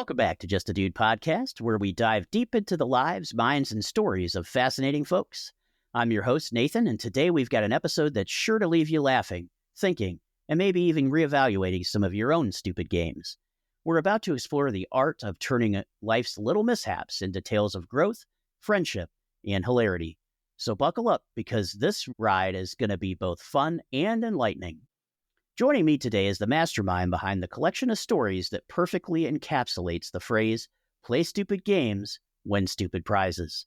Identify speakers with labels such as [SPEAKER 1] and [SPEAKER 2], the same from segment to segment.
[SPEAKER 1] Welcome back to Just a Dude podcast, where we dive deep into the lives, minds, and stories of fascinating folks. I'm your host, Nathan, and today we've got an episode that's sure to leave you laughing, thinking, and maybe even reevaluating some of your own stupid games. We're about to explore the art of turning life's little mishaps into tales of growth, friendship, and hilarity. So buckle up, because this ride is going to be both fun and enlightening. Joining me today is the mastermind behind the collection of stories that perfectly encapsulates the phrase, play stupid games, win stupid prizes.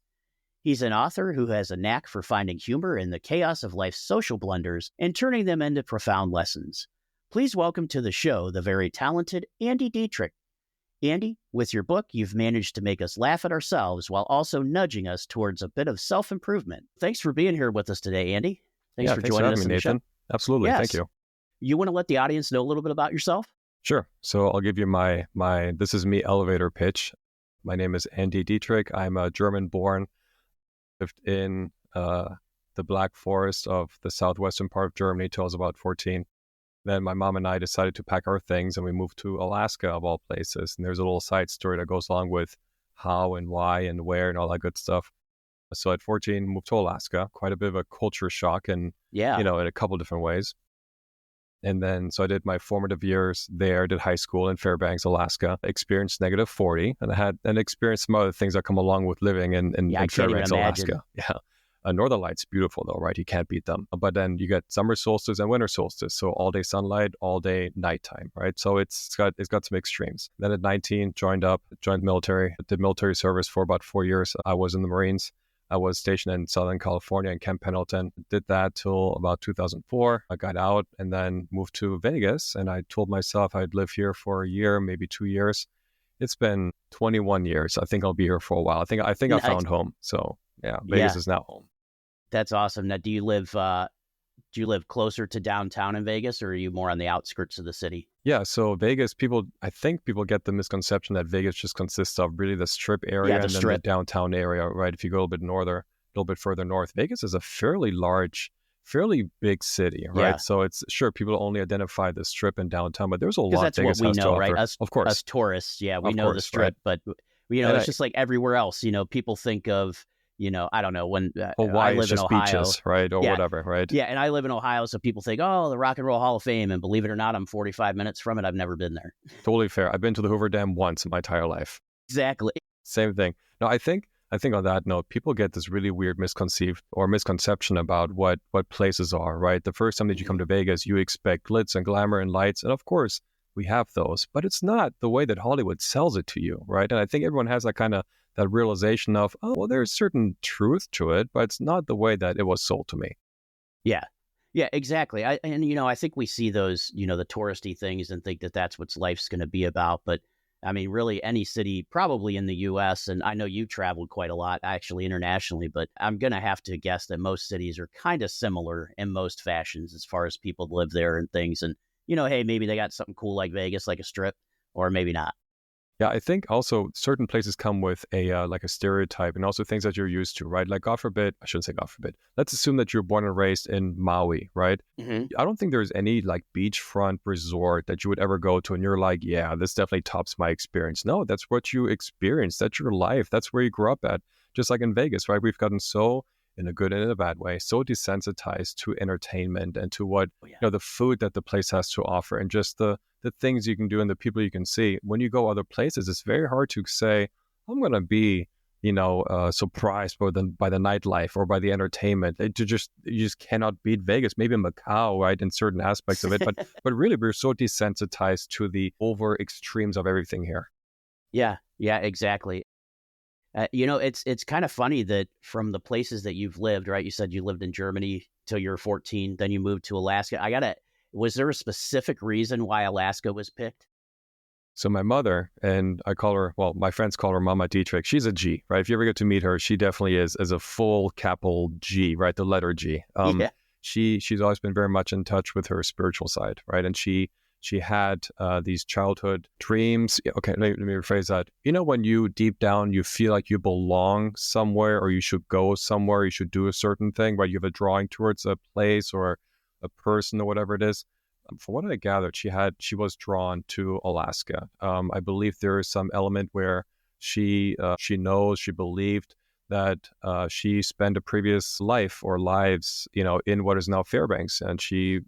[SPEAKER 1] He's an author who has a knack for finding humor in the chaos of life's social blunders and turning them into profound lessons. Please welcome to the show the very talented Andy Dietrich. Andy, with your book, you've managed to make us laugh at ourselves while also nudging us towards a bit of self-improvement. Thanks for being here with us today, Andy. Thanks for joining us
[SPEAKER 2] me,
[SPEAKER 1] on the
[SPEAKER 2] Nathan.
[SPEAKER 1] show.
[SPEAKER 2] Absolutely.
[SPEAKER 1] Yes.
[SPEAKER 2] Thank you.
[SPEAKER 1] You want to let the audience know a little bit about yourself?
[SPEAKER 2] Sure. So I'll give you my this is me elevator pitch. My name is Andy Dietrich. I'm a German-born, lived in the Black Forest of the southwestern part of Germany till I was about 14. Then my mom and I decided to pack our things and we moved to Alaska, of all places. And there's a little side story that goes along with how and why and where and all that good stuff. So at 14, moved to Alaska, quite a bit of a culture shock and, in a couple different ways. And then, so I did my formative years there, did high school in Fairbanks, Alaska, experienced -40, and I had experienced some other things that come along with living in Fairbanks, Alaska. Yeah. Northern Lights, beautiful though, right? You can't beat them. But then you get summer solstice and winter solstice. So all day sunlight, all day nighttime, right? So it's got some extremes. Then at 19, joined military, did military service for about 4 years. I was in the Marines. I was stationed in Southern California in Camp Pendleton. Did that till about 2004. I got out and then moved to Vegas. And I told myself I'd live here for a year, maybe 2 years. It's been 21 years. I think I'll be here for a while. I think I found home. So yeah, Vegas is now home.
[SPEAKER 1] That's awesome. Now, do you live closer to downtown in Vegas, or are you more on the outskirts of the city?
[SPEAKER 2] Yeah, so Vegas, I think people get the misconception that Vegas just consists of really the Strip area and then the downtown area, right? If you go a little bit further north, Vegas is a fairly large, fairly big city, right? Yeah. So it's sure people only identify the Strip and downtown, but there's a lot
[SPEAKER 1] that's
[SPEAKER 2] Vegas
[SPEAKER 1] what we
[SPEAKER 2] has
[SPEAKER 1] know,
[SPEAKER 2] to offer.
[SPEAKER 1] Right? Us tourists, we know the Strip, right? But it's just like everywhere else. People think of. I don't know, when
[SPEAKER 2] Hawaii
[SPEAKER 1] I live
[SPEAKER 2] is just
[SPEAKER 1] in Ohio,
[SPEAKER 2] beaches, right? Or whatever, right?
[SPEAKER 1] Yeah, and I live in Ohio, so people think, oh, the Rock and Roll Hall of Fame, and believe it or not, I'm 45 minutes from it. I've never been there.
[SPEAKER 2] Totally fair. I've been to the Hoover Dam once in my entire life.
[SPEAKER 1] Exactly.
[SPEAKER 2] Same thing. No, I think on that note, people get this really weird misconception about what places are, right? The first time that you come to Vegas, you expect glitz and glamour and lights, and of course, we have those, but it's not the way that Hollywood sells it to you, right? And I think everyone has that realization of, oh, well, there's certain truth to it, but it's not the way that it was sold to me.
[SPEAKER 1] Yeah, exactly. I think we see those, the touristy things and think that that's what life's going to be about. But I mean, really any city, probably in the U.S., and I know you traveled quite a lot, actually internationally, but I'm going to have to guess that most cities are kind of similar in most fashions as far as people live there and things. And, hey, maybe they got something cool like Vegas, like a Strip, or maybe not.
[SPEAKER 2] Yeah, I think also certain places come with a stereotype and also things that you're used to, right? Like God forbid, I shouldn't say God forbid. Let's assume that you're born and raised in Maui, right? Mm-hmm. I don't think there's any beachfront resort that you would ever go to and you're like, yeah, this definitely tops my experience. No, that's what you experience. That's your life. That's where you grew up at. Just like in Vegas, right? We've gotten so, in a good and in a bad way, so desensitized to entertainment and to what, the food that the place has to offer and just the things you can do and the people you can see. When you go other places, it's very hard to say, I'm going to be, surprised by the nightlife or by the entertainment. You just cannot beat Vegas. Maybe Macau, right, in certain aspects of it, but really we're so desensitized to the over extremes of everything here.
[SPEAKER 1] Yeah, exactly. It's kind of funny that from the places that you've lived, right? You said you lived in Germany till you were 14, then you moved to Alaska. Was there a specific reason why Alaska was picked?
[SPEAKER 2] So my mother, and my friends call her Mama Dietrich. She's a G, right? If you ever get to meet her, she definitely is a full capital G, right? The letter G. She's always been very much in touch with her spiritual side, right? And she had these childhood dreams. Okay, let me rephrase that. When you deep down, you feel like you belong somewhere or you should go somewhere, you should do a certain thing, right? You have a drawing towards a place or a person or whatever it is. from what I gathered, she was drawn to Alaska. I believe there is some element where she believed that she spent a previous life or lives, in what is now Fairbanks, and she,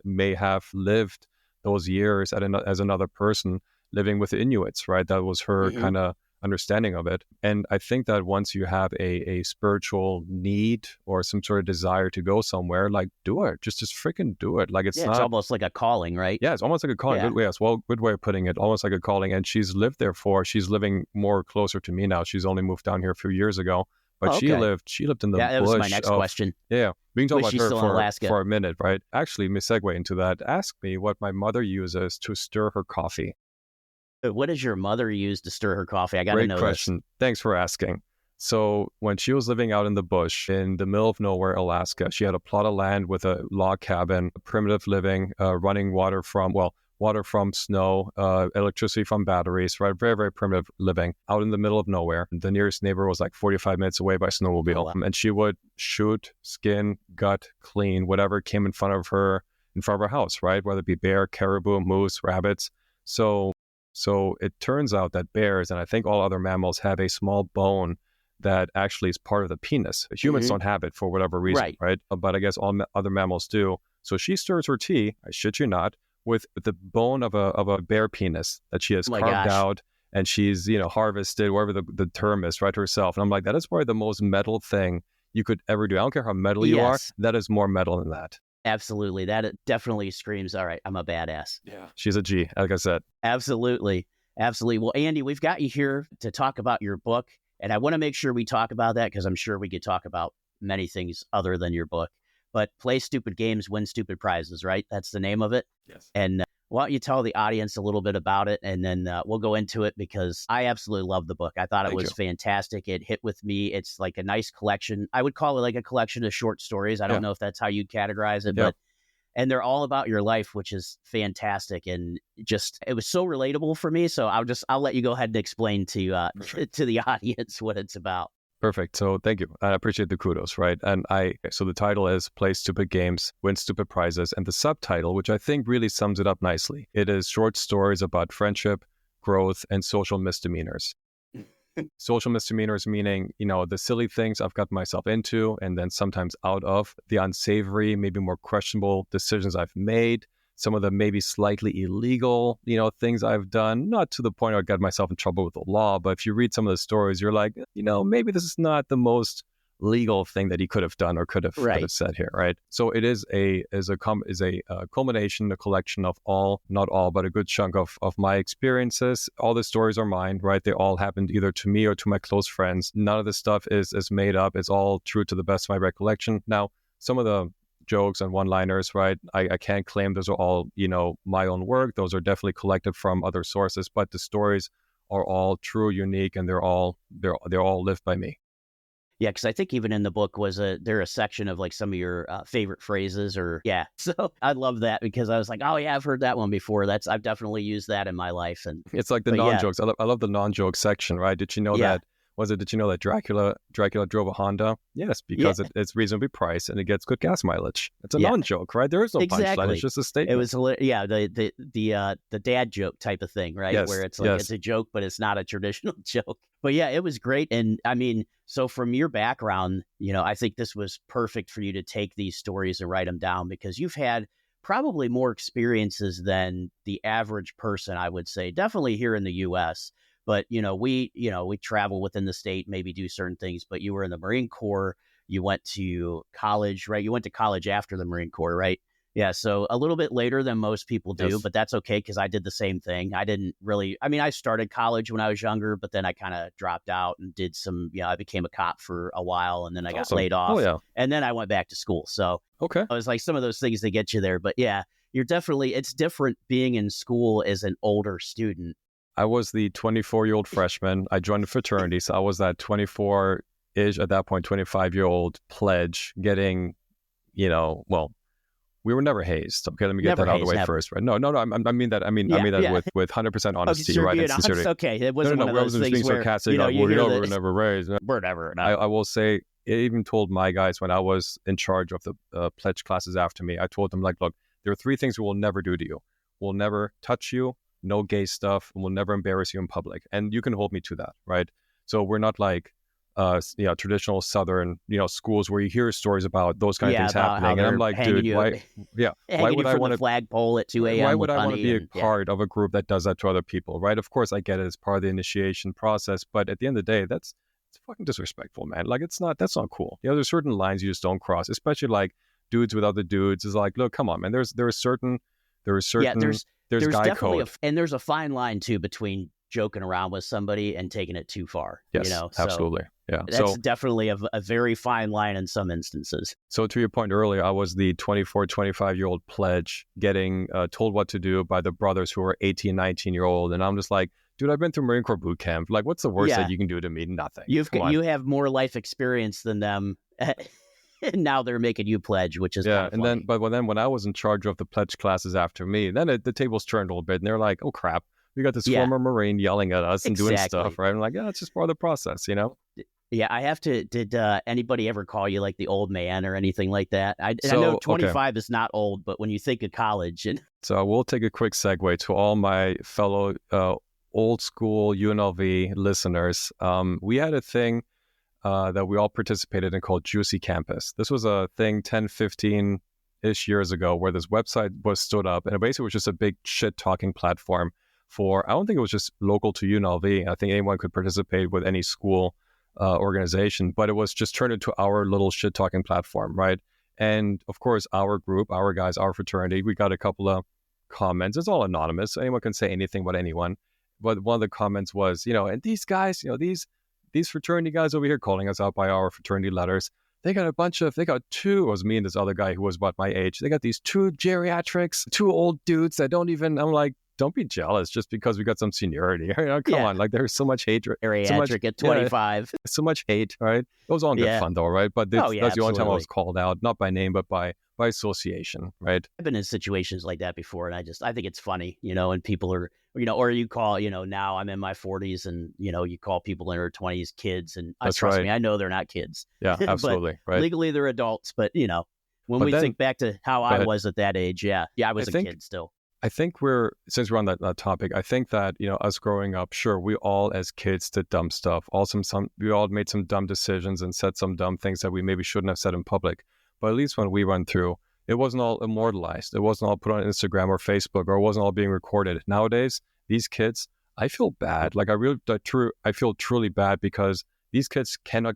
[SPEAKER 2] may have lived those years as another person living with the Inuits, right? That was her kind of understanding of it. And I think that once you have a spiritual need or some sort of desire to go somewhere, like, do it. Just freaking do it. Like, it's
[SPEAKER 1] it's almost like a calling, right?
[SPEAKER 2] Yeah, it's almost like a calling.
[SPEAKER 1] Yeah.
[SPEAKER 2] Good way of putting it. Almost like a calling. And she's lived there she's living more closer to me now. She's only moved down here a few years ago. But she lived in the bush.
[SPEAKER 1] That was my next question.
[SPEAKER 2] Yeah. We can talk about her
[SPEAKER 1] for
[SPEAKER 2] a minute, right? Actually, let me segue into that. Ask me what my mother uses to stir her coffee.
[SPEAKER 1] What does your mother use to stir her coffee? I got to know
[SPEAKER 2] Great question.
[SPEAKER 1] this.
[SPEAKER 2] Thanks for asking. So when she was living out in the bush in the middle of nowhere, Alaska, she had a plot of land with a log cabin, primitive living, running water from snow, electricity from batteries, right? Very, very primitive living out in the middle of nowhere. The nearest neighbor was like 45 minutes away by snowmobile.
[SPEAKER 1] Oh, wow.
[SPEAKER 2] And she would shoot, skin, gut, clean, whatever came in front of her house, right? Whether it be bear, caribou, moose, rabbits. So it turns out that bears, and I think all other mammals, have a small bone that actually is part of the penis. Humans don't have it for whatever reason, right? But I guess all other mammals do. So she stirs her tea, I shit you not, with the bone of a bear penis that she has carved out, and she's, harvested, whatever the term is, right, herself. And I'm like, that is probably the most metal thing you could ever do. I don't care how metal you are, that is more metal than that.
[SPEAKER 1] Absolutely. That definitely screams, all right, I'm a badass.
[SPEAKER 2] Yeah. She's a G, like I said.
[SPEAKER 1] Absolutely. Well, Andy, we've got you here to talk about your book, and I want to make sure we talk about that because I'm sure we could talk about many things other than your book. But Play Stupid Games, Win Stupid Prizes, right? That's the name of it?
[SPEAKER 2] Yes.
[SPEAKER 1] And why don't you tell the audience a little bit about it, and then we'll go into it because I absolutely love the book. I thought it was fantastic. It hit with me. It's like a nice collection. I would call it like a collection of short stories. I don't know if that's how you'd categorize it, but and they're all about your life, which is fantastic. And just, it was so relatable for me. So I'll let you go ahead and explain to the audience what it's about.
[SPEAKER 2] Perfect. So thank you. I appreciate the kudos, right? And so the title is Play Stupid Games, Win Stupid Prizes. And the subtitle, which I think really sums it up nicely, it is short stories about friendship, growth, and social misdemeanors. Social misdemeanors meaning, the silly things I've got myself into and then sometimes out of, the unsavory, maybe more questionable decisions I've made, some of the maybe slightly illegal, things I've done, not to the point where I got myself in trouble with the law, but if you read some of the stories, you're like, maybe this is not the most legal thing that he could have done or could have said here, right? So it is a culmination, a collection of not all, but a good chunk of my experiences. All the stories are mine, right? They all happened either to me or to my close friends. None of this stuff is made up. It's all true to the best of my recollection. Now, some of the jokes and one-liners, right? I can't claim those are all, my own work. Those are definitely collected from other sources, but the stories are all true, unique, and they're all lived by me.
[SPEAKER 1] Yeah, because I think even in the book there a section of like some of your favorite phrases so I love that because I was like, oh yeah, I've heard that one before. I've definitely used that in my life. And
[SPEAKER 2] it's like the non-jokes. I love the non-joke section, right? Did you know that? Did you know that Dracula drove a Honda? Yes, because it's reasonably priced and it gets good gas mileage. It's a non-joke, right? There is no punchline. It's just a statement.
[SPEAKER 1] It was the dad joke type of thing, right?
[SPEAKER 2] Yes,
[SPEAKER 1] where it's like it's a joke, but it's not a traditional joke. But yeah, it was great. And I mean, so from your background, I think this was perfect for you to take these stories and write them down because you've had probably more experiences than the average person, I would say, definitely here in the U.S. But, we travel within the state, maybe do certain things, but you were in the Marine Corps, you went to college, right? You went to college after the Marine Corps, right? Yeah. So a little bit later than most people do, but that's okay. Cause I did the same thing. I didn't really, I started college when I was younger, but then I kind of dropped out and did I became a cop for a while and then I got laid off and then I went back to school. So it was like some of those things that get you there, but yeah, it's different being in school as an older student.
[SPEAKER 2] I was the 24-year-old freshman. I joined the fraternity, so I was that 24-ish, at that point, 25-year-old pledge getting, we were never hazed. Okay, let me get that out of the way first, right? No. I mean that. I mean that with 100% honesty, right? And sincerity.
[SPEAKER 1] Okay, it wasn't one of those things
[SPEAKER 2] being
[SPEAKER 1] where
[SPEAKER 2] sarcastic. We were never raised.
[SPEAKER 1] Whatever. No.
[SPEAKER 2] I will say, I even told my guys when I was in charge of the pledge classes after me, I told them, like, look, there are three things we will never do to you. We'll never touch you, no gay stuff, and we'll never embarrass you in public. And you can hold me to that, right? So we're not like traditional Southern, schools where you hear stories about those kind of things happening. And I'm like, dude, why would I want
[SPEAKER 1] to flagpole at 2 a.m.
[SPEAKER 2] Why would I want to be a part of a group that does that to other people, right? Of course, I get it as part of the initiation process, but at the end of the day, it's fucking disrespectful, man. Like, that's not cool. There's certain lines you just don't cross, especially like dudes with other dudes. Is like, look, come on, man. There's guy
[SPEAKER 1] definitely
[SPEAKER 2] code,
[SPEAKER 1] and there's a fine line too between joking around with somebody and taking it too far.
[SPEAKER 2] Yes, absolutely. Yeah,
[SPEAKER 1] that's definitely a very fine line in some instances.
[SPEAKER 2] So to your point earlier, I was the 24, 25-year-old pledge getting told what to do by the brothers who are 18, 19-year-old. And I'm just like, dude, I've been through Marine Corps boot camp. Like, what's the worst that you can do to me? Nothing.
[SPEAKER 1] You have more life experience than them. And now they're making you pledge, which is kind of funny.
[SPEAKER 2] But when I was in charge of the pledge classes after me, then the tables turned a little bit, and they're like, oh crap, we got this former Marine yelling at us and doing stuff, right? I'm like, yeah, it's just part of the process,
[SPEAKER 1] Yeah, I have to. Did anybody ever call you like the old man or anything like that? I know 25 is not old, but when you think of college,
[SPEAKER 2] so we'll take a quick segue to all my fellow old school UNLV listeners. We had a thing that we all participated in called Juicy Campus. This was a thing 10, 15-ish years ago where this website was stood up, and it basically was just a big shit-talking platform I don't think it was just local to UNLV. I think anyone could participate with any school organization, but it was just turned into our little shit-talking platform, right? And of course, our group, our guys, our fraternity, we got a couple of comments. It's all anonymous. Anyone can say anything about anyone. But one of the comments was, and these guys, these fraternity guys over here calling us out by our fraternity letters, they got two, it was me and this other guy who was about my age. They got these two geriatrics, two old dudes that don't even, I'm like, don't be jealous just because we got some seniority. Come on, like there's so much hate.
[SPEAKER 1] Geriatric at 25.
[SPEAKER 2] So much hate, right? It was all in good fun though, right? But that's the only time I was called out, not by name, but by association, right?
[SPEAKER 1] I've been in situations like that before, and I think it's funny, and people are, or you call, now I'm in my 40s, and, you call people in their 20s kids, and trust me, I know they're not kids.
[SPEAKER 2] Yeah, absolutely.
[SPEAKER 1] Right. Legally, they're adults, but, when we think back to how I was at that age, I was a kid still.
[SPEAKER 2] I think since we're on that topic, I think that, us growing up, sure, we all as kids did dumb stuff. We all made some dumb decisions and said some dumb things that we maybe shouldn't have said in public. But at least when we went through, it wasn't all immortalized. It wasn't all put on Instagram or Facebook, or it wasn't all being recorded. Nowadays, these kids, I feel bad. Like I feel truly bad because these kids cannot,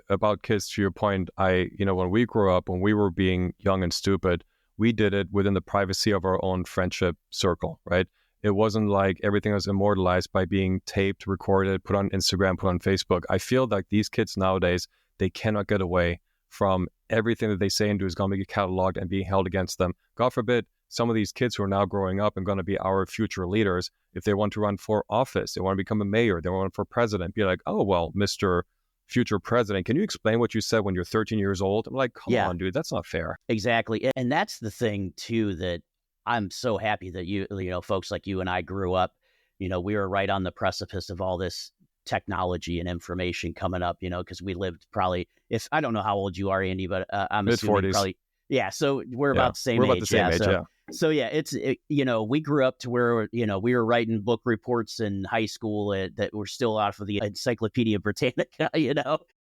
[SPEAKER 2] about kids, to your point, when we grew up, when we were being young and stupid, we did it within the privacy of our own friendship circle, right? It wasn't like everything was immortalized by being taped, recorded, put on Instagram, put on Facebook. I feel like these kids nowadays, they cannot get away from everything that they say and do is going to be cataloged and being held against them. God forbid, some of these kids who are now growing up and going to be our future leaders, if they want to run for office, they want to become a mayor, they want to run for president, be like, oh, well, Mr. Future president, can you explain what you said when you're 13 years old? I'm like, come on, dude, that's not fair.
[SPEAKER 1] Exactly. And that's the thing, too, that I'm so happy that folks like you and I grew up, we were right on the precipice of all this technology and information coming up, because we lived probably, I don't know how old you are, Andy, but I'm assuming
[SPEAKER 2] mid-40s.
[SPEAKER 1] Probably, so we're about the same age.
[SPEAKER 2] We're about the same age,
[SPEAKER 1] So we grew up to where, we were writing book reports in high school that were still off of the Encyclopedia Britannica,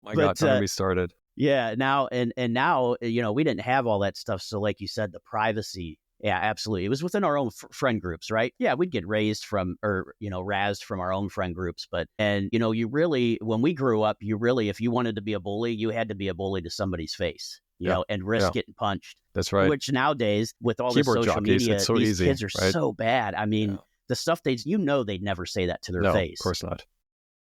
[SPEAKER 2] My God, don't get me started.
[SPEAKER 1] Yeah. Now, and now, we didn't have all that stuff. So like you said, the privacy. Yeah, absolutely. It was within our own friend groups, right? Yeah, we'd get razzed from our own friend groups. You really, when we grew up, if you wanted to be a bully, you had to be a bully to somebody's face, and risk getting punched.
[SPEAKER 2] That's right.
[SPEAKER 1] Which nowadays, with all this social media, these kids are so bad. I mean, the stuff they'd never say that to their face.
[SPEAKER 2] Of course not.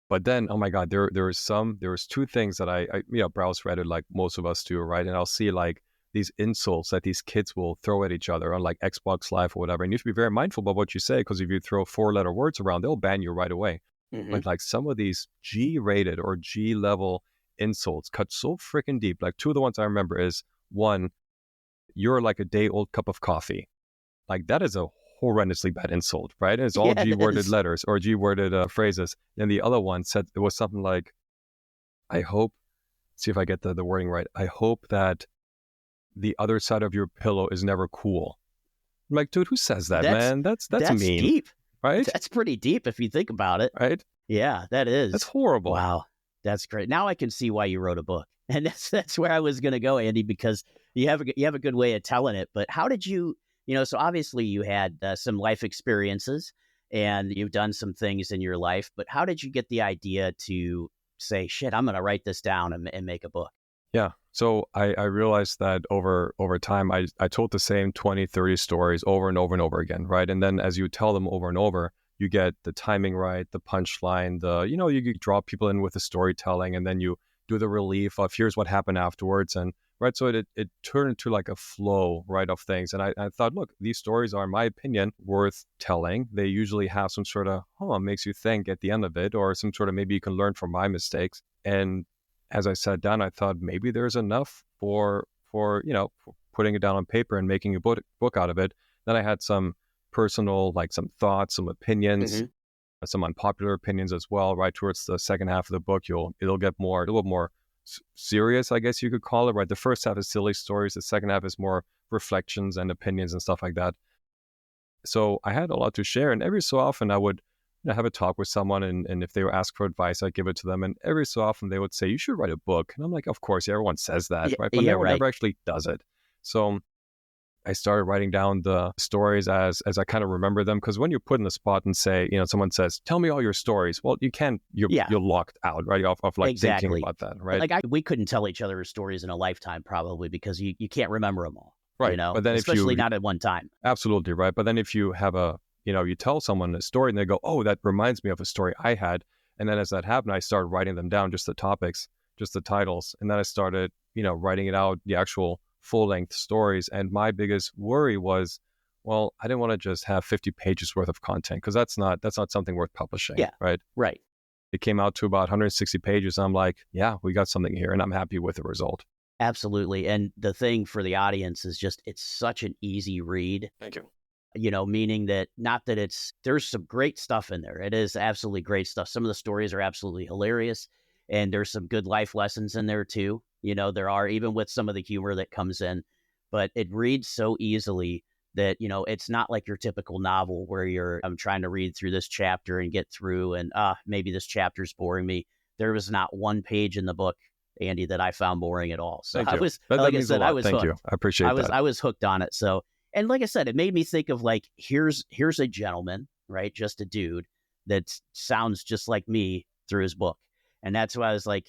[SPEAKER 2] But then, oh my God, there was two things that I browse Reddit like most of us do, right? And I'll see like these insults that these kids will throw at each other on like Xbox Live or whatever. And you have to be very mindful about what you say, because if you throw 4-letter words around, they'll ban you right away. Mm-hmm. But like some of these G-rated or G-level insults cut so freaking deep. Like two of the ones I remember is, one, you're like a day-old cup of coffee. Like that is a horrendously bad insult, right? And it's all G-worded letters or G-worded phrases. And the other one said, it was something like, I hope, see if I get the wording right, I hope that the other side of your pillow is never cool. I'm like, dude, who says that, man? That's mean.
[SPEAKER 1] Deep.
[SPEAKER 2] Right?
[SPEAKER 1] That's pretty deep if you think about it.
[SPEAKER 2] Right?
[SPEAKER 1] Yeah, that is.
[SPEAKER 2] That's horrible.
[SPEAKER 1] Wow. That's great. Now I can see why you wrote a book. And that's where I was going to go, Andy, because you have a good way of telling it. But how did you, so obviously you had some life experiences and you've done some things in your life, but how did you get the idea to say, shit, I'm going to write this down and make a book?
[SPEAKER 2] Yeah. So I realized that over time, I told the same 20, 30 stories over and over and over again, right? And then as you tell them over and over, you get the timing right, the punchline, you draw people in with the storytelling, and then you do the relief of here's what happened afterwards. And right, so it turned into like a flow, right, of things. And I thought, look, these stories are, in my opinion, worth telling. They usually have some sort of, makes you think at the end of it, or some sort of maybe you can learn from my mistakes. And as I sat down, I thought maybe there's enough for putting it down on paper and making a book out of it. Then I had some personal, like some thoughts, some opinions, some unpopular opinions as well. Right towards the second half of the book, it'll get a little more serious, I guess you could call it. Right, the first half is silly stories. The second half is more reflections and opinions and stuff like that. So I had a lot to share, and every so often I would have a talk with someone, and if they were asked for advice, I'd give it to them. And every so often they would say, you should write a book. And I'm like, of course, everyone says that, right? But no one ever actually does it. So I started writing down the stories as I kind of remember them. Because when you're put in the spot and say, someone says, tell me all your stories. Well, you can't, you're locked out, right? Of like thinking about that, right?
[SPEAKER 1] Like we couldn't tell each other stories in a lifetime probably because you can't remember them all,
[SPEAKER 2] right? But then
[SPEAKER 1] especially not at one time.
[SPEAKER 2] Absolutely, right? But then if you have you tell someone a story and they go, oh, that reminds me of a story I had. And then as that happened, I started writing them down, just the topics, just the titles. And then I started, writing it out, the actual full-length stories. And my biggest worry was, well, I didn't want to just have 50 pages worth of content because that's not something worth publishing.
[SPEAKER 1] Yeah.
[SPEAKER 2] Right. It came out to about 160 pages. I'm like, yeah, we got something here, and I'm happy with the result.
[SPEAKER 1] Absolutely. And the thing for the audience is just, it's such an easy read.
[SPEAKER 2] Thank you.
[SPEAKER 1] Meaning that there's some great stuff in there. It is absolutely great stuff. Some of the stories are absolutely hilarious, and there's some good life lessons in there too. There are, even with some of the humor that comes in, but it reads so easily that, it's not like your typical novel where I'm trying to read through this chapter and get through and maybe this chapter's boring me. There was not one page in the book, Andy, that I found boring at all. So I was, like I said, I was hooked.
[SPEAKER 2] Thank you. I appreciate that.
[SPEAKER 1] I was hooked on it. So, and like I said, it made me think of like, here's a gentleman, right? Just a dude that sounds just like me through his book. And that's why I was like,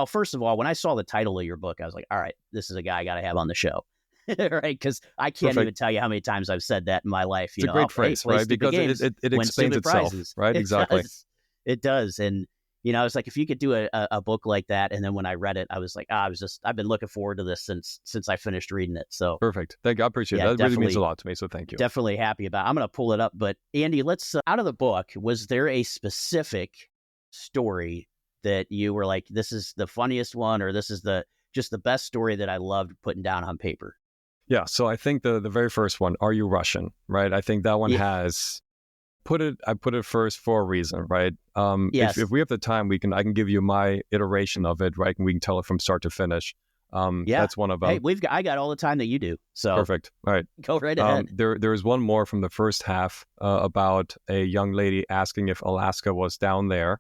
[SPEAKER 1] first of all, when I saw the title of your book, I was like, all right, this is a guy I got to have on the show. Right? Because I can't even tell you how many times I've said that in my life.
[SPEAKER 2] It's a great phrase, right? Because it explains itself, right? Exactly.
[SPEAKER 1] It does. And, I was like, if you could do a book like that. And then when I read it, I was like, I've been looking forward to this since I finished reading it. So
[SPEAKER 2] perfect. Thank you. I appreciate that. That really means a lot to me. So thank you.
[SPEAKER 1] Definitely happy about it. I'm going to pull it up. But Andy, let's, out of the book, was there a specific story that you were like, this is the funniest one, or this is just the best story that I loved putting down on paper?
[SPEAKER 2] Yeah. So I think the very first one, Are You Russian? Right. I think that one has I put it first for a reason, right?
[SPEAKER 1] Yes.
[SPEAKER 2] If we have the time, I can give you my iteration of it, right? And we can tell it from start to finish. That's one of them.
[SPEAKER 1] Hey, I got all the time that you do. So
[SPEAKER 2] perfect. All right.
[SPEAKER 1] Go right ahead.
[SPEAKER 2] There's one more from the first half about a young lady asking if Alaska was down there.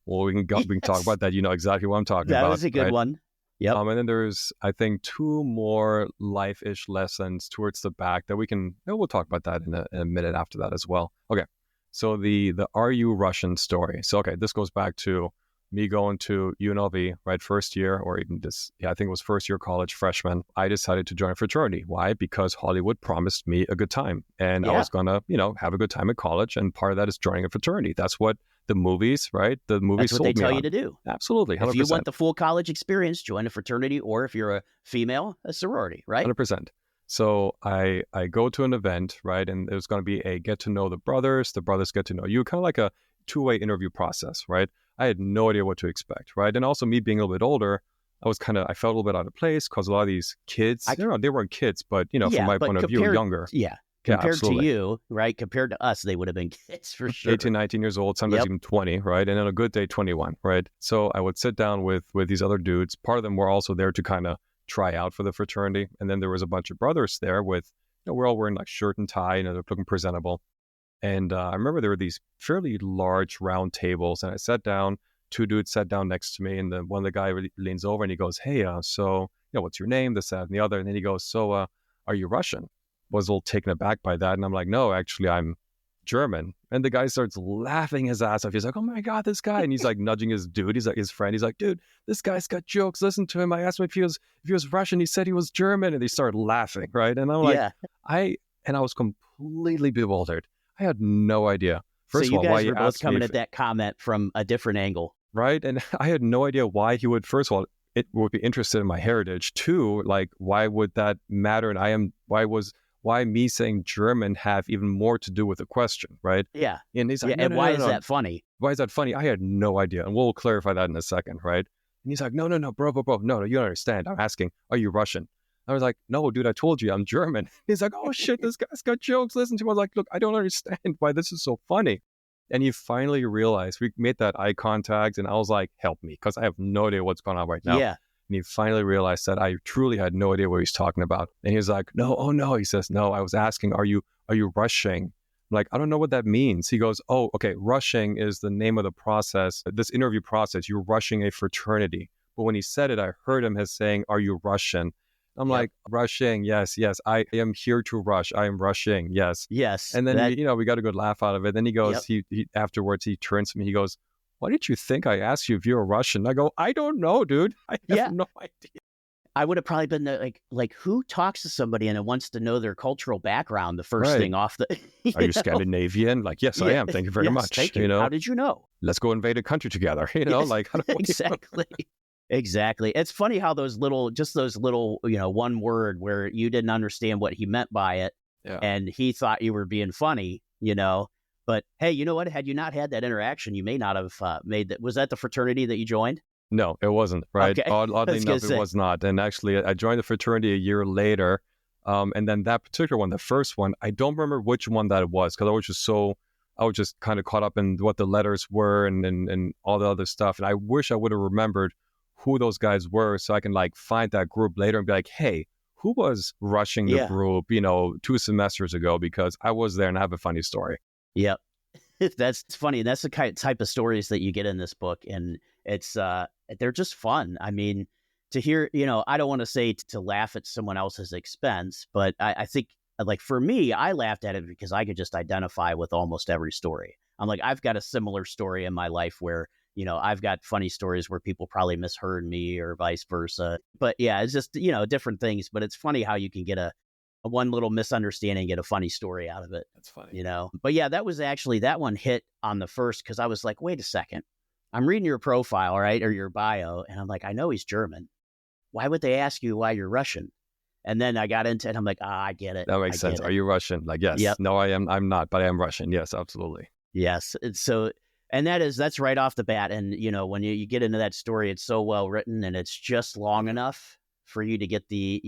[SPEAKER 2] Well, we can talk about that. You know exactly what I'm talking about.
[SPEAKER 1] That was a good one. Yep.
[SPEAKER 2] And then there's, I think, two more life-ish lessons towards the back that we'll talk about that in a minute after that as well. Okay. So the Are You Russian story. So, okay, this goes back to me going to UNLV, right? First year, or even I think it was first year college, freshman. I decided to join a fraternity. Why? Because Hollywood promised me a good time, and I was going to, have a good time at college. And part of that is joining a fraternity. That's what the movies, right? The movies
[SPEAKER 1] That's what they tell you to do.
[SPEAKER 2] Absolutely. 100%.
[SPEAKER 1] If you want the full college experience, join a fraternity, or if you're a female, a sorority, right?
[SPEAKER 2] 100%. So I go to an event, right? And there's going to be a get to know the brothers get to know you, kind of like a two-way interview process, right? I had no idea what to expect, right? And also me being a little bit older, I felt a little bit out of place because a lot of these kids, they weren't kids, but, from my point of view, younger.
[SPEAKER 1] Yeah. Compared to you, right? Compared to us, they would have been kids for sure.
[SPEAKER 2] 18, 19 years old, sometimes even 20, right? And on a good day, 21, right? So I would sit down with these other dudes. Part of them were also there to kind of try out for the fraternity. And then there was a bunch of brothers there with, we're all wearing like shirt and tie, they're looking presentable. And I remember there were these fairly large round tables, and I sat down. Two dudes sat down next to me, and then one of the guy leans over and he goes, "Hey, so what's your name?" This, that, and the other. And then he goes, "So, are you Russian?" Was a little taken aback by that, and I'm like, "No, actually, I'm German." And the guy starts laughing his ass off. He's like, "Oh my god, this guy!" And he's like nudging his dude. He's like his friend. He's like, "Dude, this guy's got jokes. Listen to him." I asked him if he was Russian. He said he was German, and they started laughing, right? And I'm like, I was completely bewildered. I had no idea. First
[SPEAKER 1] so
[SPEAKER 2] of all,
[SPEAKER 1] you
[SPEAKER 2] why
[SPEAKER 1] guys
[SPEAKER 2] he
[SPEAKER 1] were both
[SPEAKER 2] asked
[SPEAKER 1] coming
[SPEAKER 2] me
[SPEAKER 1] at that comment from a different angle.
[SPEAKER 2] Right. And I had no idea why he would, first of all, it would be interested in my heritage. Two, like, why would that matter? And why me saying German have even more to do with the question, right?
[SPEAKER 1] Yeah.
[SPEAKER 2] And he's like,
[SPEAKER 1] and why is that funny?
[SPEAKER 2] Why is that funny? I had no idea. And we'll clarify that in a second, right? And he's like, no, bro, no, you don't understand. I'm asking, are you Russian? I was like, no, dude, I told you I'm German. He's like, oh shit, this guy's got jokes. Listen to him. I was like, look, I don't understand why this is so funny. And he finally realized, we made that eye contact, and I was like, help me, because I have no idea what's going on right now.
[SPEAKER 1] Yeah.
[SPEAKER 2] And he finally realized that I truly had no idea what he's talking about. And he was like, no, oh no. He says, no, I was asking, are you rushing? I'm like, I don't know what that means. He goes, oh, okay, rushing is the name of the process, this interview process. You're rushing a fraternity. But when he said it, I heard him as saying, are you Russian? I'm like, rushing, yes, I am here to rush. I am rushing, yes.
[SPEAKER 1] Yes.
[SPEAKER 2] And then, we got a good laugh out of it. Then he goes, he afterwards, he turns to me, he goes, why did you think I asked you if you're Russian? I go, I don't know, dude. I have no idea.
[SPEAKER 1] I would have probably been like, who talks to somebody and wants to know their cultural background the first thing off the...
[SPEAKER 2] Are you Scandinavian? Like, yes, I am. Thank you very much.
[SPEAKER 1] Thank you. How did you know?
[SPEAKER 2] Let's go invade a country together, like...
[SPEAKER 1] Exactly. Exactly. It's funny how those little, one word where you didn't understand what he meant by it, and he thought you were being funny, But hey, you know what? Had you not had that interaction, you may not have made that. Was that the fraternity that you joined?
[SPEAKER 2] No, it wasn't. Right.
[SPEAKER 1] Okay.
[SPEAKER 2] Oddly enough, it was not. And actually, I joined the fraternity a year later. And then that particular one, the first one, I don't remember which one that it was, because I was just kind of caught up in what the letters were and all the other stuff. And I wish I would have remembered who those guys were, so I can find that group later and be like, hey, who was rushing the group, 2 semesters ago, because I was there and I have a funny story.
[SPEAKER 1] Yep. That's funny. That's the type of stories that you get in this book. And it's, they're just fun. I mean, to hear, I don't want to say to laugh at someone else's expense, but I think for me, I laughed at it because I could just identify with almost every story. I'm like, I've got a similar story in my life where, I've got funny stories where people probably misheard me or vice versa. But yeah, it's just, different things. But it's funny how you can get a one little misunderstanding, get a funny story out of it.
[SPEAKER 2] That's funny.
[SPEAKER 1] But yeah, that one hit on the first, because I was like, wait a second. I'm reading your profile, right? Or your bio. And I'm like, I know he's German. Why would they ask you why you're Russian? And then I got into it. I'm like, I get it.
[SPEAKER 2] That makes sense. Are you Russian? Like, yes.
[SPEAKER 1] Yep.
[SPEAKER 2] No, I am. I'm not, but I am Russian. Yes, absolutely.
[SPEAKER 1] Yes. And that's right off the bat. And, when you get into that story, it's so well written, and it's just long enough for you to get the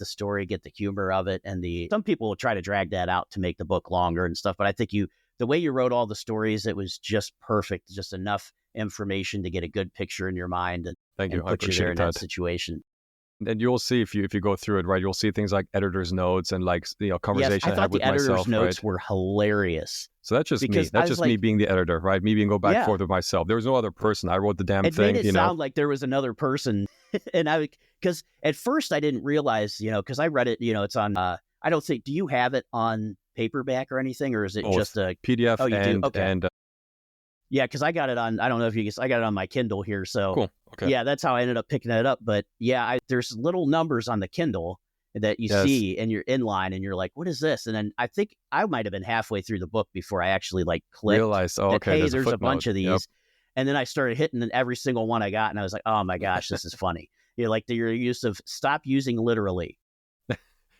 [SPEAKER 1] story, get the humor of it. And some people will try to drag that out to make the book longer and stuff. But I think the way you wrote all the stories, it was just perfect. Just enough information to get a good picture in your mind. And
[SPEAKER 2] thank you.
[SPEAKER 1] I appreciate you there in that situation.
[SPEAKER 2] And you'll see if you go through it, right, you'll see things like editor's notes and conversation
[SPEAKER 1] I thought
[SPEAKER 2] with
[SPEAKER 1] the editor's
[SPEAKER 2] myself,
[SPEAKER 1] notes
[SPEAKER 2] right?
[SPEAKER 1] were hilarious.
[SPEAKER 2] So that's just me. That's just me being the editor, right? Me being go back and forth with myself. There was no other person. I wrote the damn thing.
[SPEAKER 1] It made it sound like there was another person. And because at first I didn't realize, because I read it, it's on, I don't think, do you have it on paperback or anything, or is it just a
[SPEAKER 2] PDF?
[SPEAKER 1] Oh, you do? Okay.
[SPEAKER 2] And
[SPEAKER 1] yeah, because I got it on, I don't know if you guys, I got it on my Kindle here. So
[SPEAKER 2] cool. Okay.
[SPEAKER 1] Yeah, that's how I ended up picking it up. But yeah, there's little numbers on the Kindle that you see and you're in line and you're like, what is this? And then I think I might have been halfway through the book before I actually clicked.
[SPEAKER 2] Realized,
[SPEAKER 1] hey, there's a bunch of these. Yep. And then I started hitting every single one I got. And I was like, oh my gosh, this is funny. Your use of stop using literally.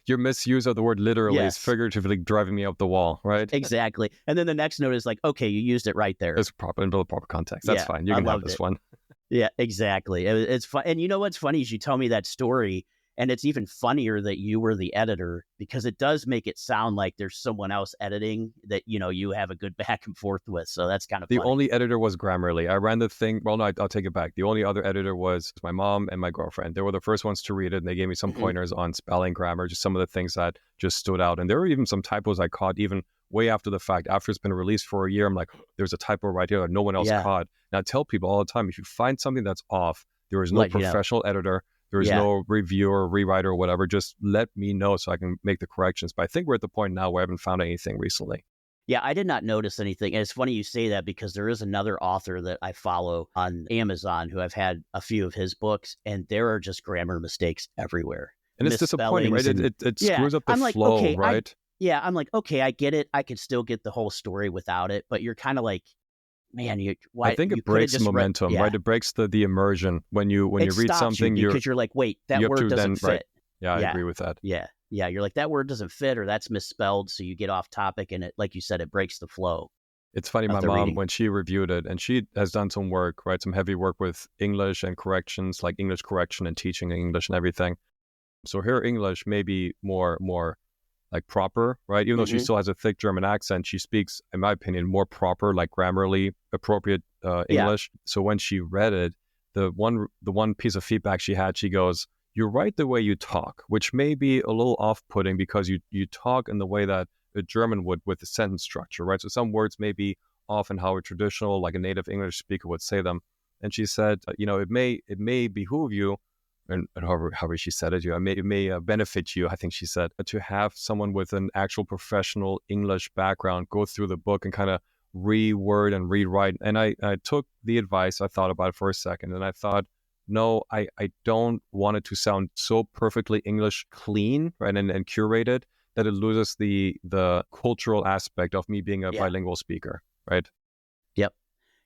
[SPEAKER 2] Your misuse of the word literally is figuratively driving me up the wall, right?
[SPEAKER 1] Exactly. And then the next note is okay, you used it right there.
[SPEAKER 2] It's proper in the proper context. That's fine. You can have this one.
[SPEAKER 1] Yeah, exactly. It's fun. And you know what's funny is you tell me that story, And it's even funnier that you were the editor, because it does make it sound like there's someone else editing that, you have a good back and forth with. So that's kind of
[SPEAKER 2] The
[SPEAKER 1] funny.
[SPEAKER 2] only editor was Grammarly. I ran the thing. Well, no, I'll take it back. The only other editor was my mom and my girlfriend. They were the first ones to read it, and they gave me some pointers on spelling, grammar, just some of the things that just stood out. And there were even some typos I caught even way after the fact. After it's been released for a year, I'm like, there's a typo right here that no one else caught. And I tell people all the time, if you find something that's off, there is no professional editor. There is no reviewer, rewriter, or whatever. Just let me know so I can make the corrections. But I think we're at the point now where I haven't found anything recently.
[SPEAKER 1] Yeah, I did not notice anything. And it's funny you say that, because there is another author that I follow on Amazon who I've had a few of his books, and there are just grammar mistakes everywhere.
[SPEAKER 2] And it's disappointing, right? It screws up the flow,
[SPEAKER 1] okay,
[SPEAKER 2] right?
[SPEAKER 1] I'm like, okay, I get it. I can still get the whole story without it. But you're kind of like, man,
[SPEAKER 2] I think it breaks momentum, right? It breaks the immersion when you read something.
[SPEAKER 1] Because you're like, wait, that word doesn't fit.
[SPEAKER 2] Right. Yeah, I agree with that.
[SPEAKER 1] Yeah. You're like, that word doesn't fit, or that's misspelled. So you get off topic, and it, like you said, it breaks the flow.
[SPEAKER 2] It's funny, my mom, when she reviewed it, and she has done some work, right? Some heavy work with English and corrections, like English correction and teaching English and everything. So her English may be more like proper, right? Even though she still has a thick German accent, she speaks, in my opinion, more proper, like grammarly appropriate English. So when she read it, the one piece of feedback she had, she goes, "You write the way you talk," which may be a little off-putting because you talk in the way that a German would with the sentence structure, right? So some words may be off in how a traditional, like a native English speaker would say them. And she said, it may behoove you, and however she said it, it may benefit you, I think she said, to have someone with an actual professional English background go through the book and kind of reword and rewrite. And I took the advice, I thought about it for a second, and I thought, no, I don't want it to sound so perfectly English clean, right, and curated that it loses the cultural aspect of me being a bilingual speaker, right?
[SPEAKER 1] Yep.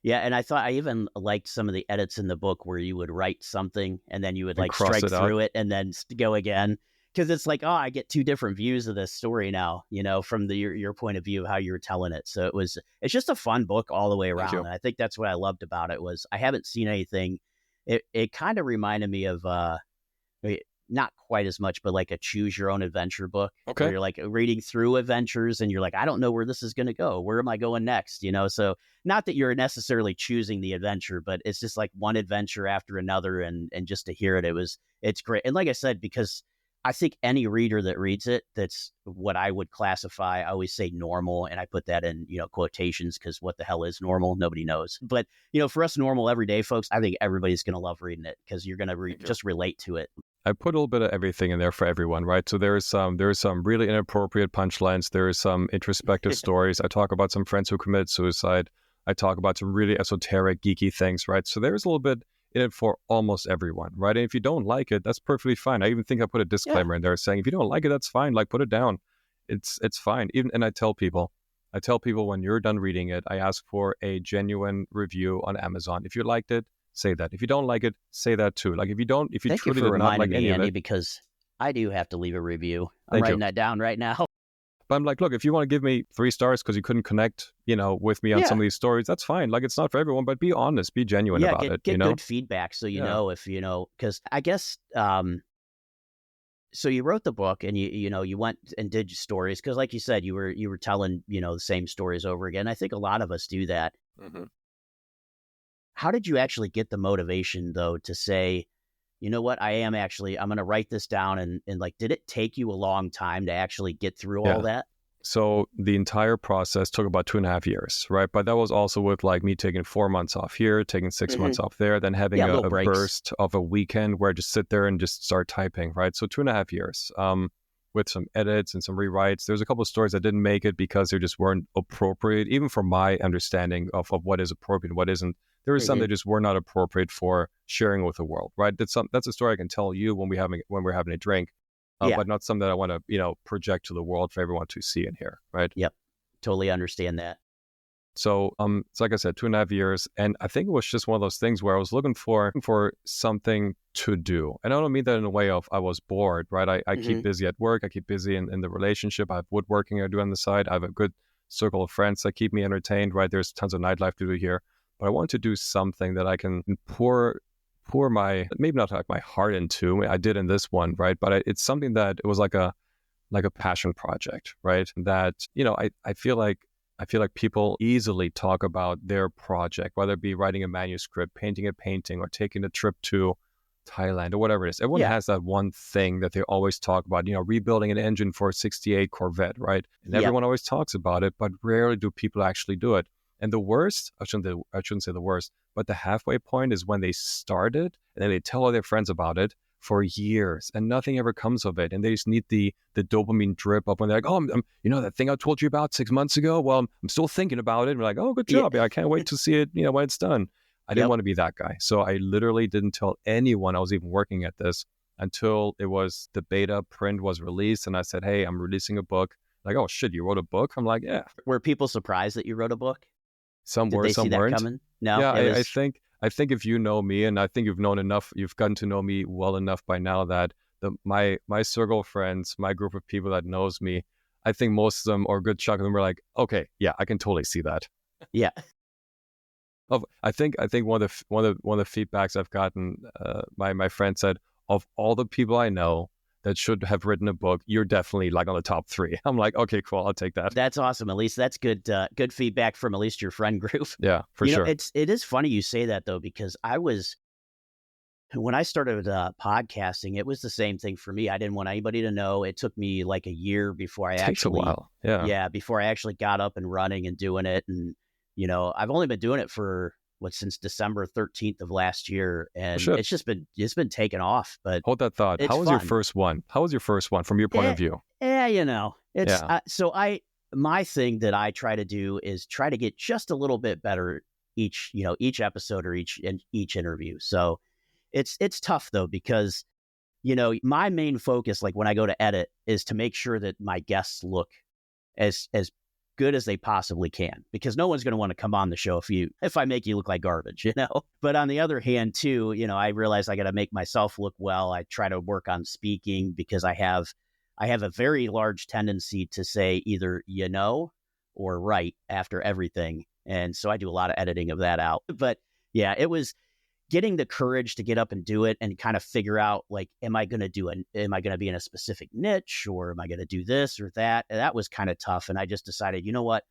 [SPEAKER 1] Yeah, and I even liked some of the edits in the book where you would write something and then you would like strike through it and then go again. Because it's like, I get two different views of this story now, from your point of view of how you were telling it. So it's just a fun book all the way around. And I think that's what I loved about it was I haven't seen anything. It kind of reminded me of, not quite as much, but like a choose your own adventure book.
[SPEAKER 2] Okay.
[SPEAKER 1] Where you're like reading through adventures and you're like, I don't know where this is going to go. Where am I going next? So not that you're necessarily choosing the adventure, but it's just like one adventure after another. And just to hear it, it's great. And like I said, because I think any reader that reads it, that's what I would classify. I always say normal, and I put that in, quotations, because what the hell is normal? Nobody knows. But, for us normal everyday folks, I think everybody's going to love reading it because you're going to just relate to it.
[SPEAKER 2] I put a little bit of everything in there for everyone, right? So there is some really inappropriate punchlines. There is some introspective stories. I talk about some friends who committed suicide. I talk about some really esoteric, geeky things, right? So there's a little bit in it for almost everyone, right? And if you don't like it, that's perfectly fine. I even think I put a disclaimer in there saying, if you don't like it, that's fine. Like, put it down. It's fine. And I tell people when you're done reading it, I ask for a genuine review on Amazon. If you liked it, say that. If you don't like it, say that too. Like if you truly did not like any of it.
[SPEAKER 1] Andy, because I do have to leave a review. I'm writing that down right now.
[SPEAKER 2] But I'm like, look, if you want to give me 3 stars because you couldn't connect, with me on some of these stories, that's fine. Like, it's not for everyone, but be honest, be genuine about it.
[SPEAKER 1] Get good feedback so know if because I guess. So you wrote the book and you went and did stories because, like you said, you were telling the same stories over again. I think a lot of us do that. Mm-hmm. How did you actually get the motivation though to say, you know what, I'm going to write this down and like, did it take you a long time to actually get through all that?
[SPEAKER 2] So the entire process took about 2.5 years, right? But that was also with like me taking 4 months off here, taking 6 months off there, then having a burst of a weekend where I just sit there and just start typing, right? So 2.5 years with some edits and some rewrites. There's a couple of stories that didn't make it because they just weren't appropriate, even from my understanding of what is appropriate and what isn't. There were some that just were not appropriate for sharing with the world, right? That's a story I can tell you when we're having a drink, but not something that I want to project to the world for everyone to see and hear, right?
[SPEAKER 1] Yep, totally understand that.
[SPEAKER 2] So it's like I said, 2.5 years, and I think it was just one of those things where I was looking for something to do, and I don't mean that in a way of I was bored, right? I keep busy at work, I keep busy in the relationship, I have woodworking I do on the side, I have a good circle of friends that keep me entertained, right? There's tons of nightlife to do here. But I want to do something that I can pour pour maybe not like my heart into. I did in this one, right? But it's something that it was like a passion project, right? That, I feel like people easily talk about their project, whether it be writing a manuscript, painting a painting, or taking a trip to Thailand or whatever it is. Everyone has that one thing that they always talk about, rebuilding an engine for a 68 Corvette, right? And everyone always talks about it, but rarely do people actually do it. And the worst, I shouldn't say the worst, but the halfway point is when they start it and then they tell all their friends about it for years and nothing ever comes of it. And they just need the dopamine drip up when they're like, oh, that thing I told you about 6 months ago, well, I'm still thinking about it. And we're like, oh, good job. Yeah, I can't wait to see it, when it's done. I didn't want to be that guy. So I literally didn't tell anyone I was even working at this until the beta print was released. And I said, hey, I'm releasing a book. Like, oh shit, you wrote a book? I'm like, yeah.
[SPEAKER 1] Were people surprised that you wrote a book?
[SPEAKER 2] Some
[SPEAKER 1] Did
[SPEAKER 2] were,
[SPEAKER 1] they
[SPEAKER 2] some
[SPEAKER 1] see that
[SPEAKER 2] weren't.
[SPEAKER 1] coming? No.
[SPEAKER 2] Yeah, I think if you know me, and I think you've gotten to know me well enough by now that my circle of friends, my group of people that knows me, I think most of them, or a good chunk of them, were like, okay, yeah, I can totally see that.
[SPEAKER 1] Yeah.
[SPEAKER 2] I think one of the feedbacks I've gotten, my friend said, of all the people I know that should have written a book, you're definitely like on the top 3. I'm like, okay, cool, I'll take that.
[SPEAKER 1] That's awesome. At least that's good feedback from at least your friend group.
[SPEAKER 2] Yeah, for sure.
[SPEAKER 1] It is funny you say that though, because when I started podcasting, it was the same thing for me. I didn't want anybody to know. It took me like a year before
[SPEAKER 2] It takes a while. Yeah.
[SPEAKER 1] Before I actually got up and running and doing it. And, I've only been doing it for since December 13th of last year. And it's been taken off, but
[SPEAKER 2] hold that thought. How was your first one? How was your first one from your point of view?
[SPEAKER 1] My thing that I try to do is try to get just a little bit better each episode or each interview. So it's tough though, because, my main focus, like when I go to edit, is to make sure that my guests look as good as they possibly can, because no one's going to want to come on the show if I make you look like garbage, But on the other hand, too, I realize I got to make myself look well. I try to work on speaking because I have a very large tendency to say either or right after everything, and so I do a lot of editing of that out. But yeah, it was getting the courage to get up and do it and kind of figure out, like, am I going to be in a specific niche, or am I going to do this or that? And that was kind of tough. And I just decided, you know what,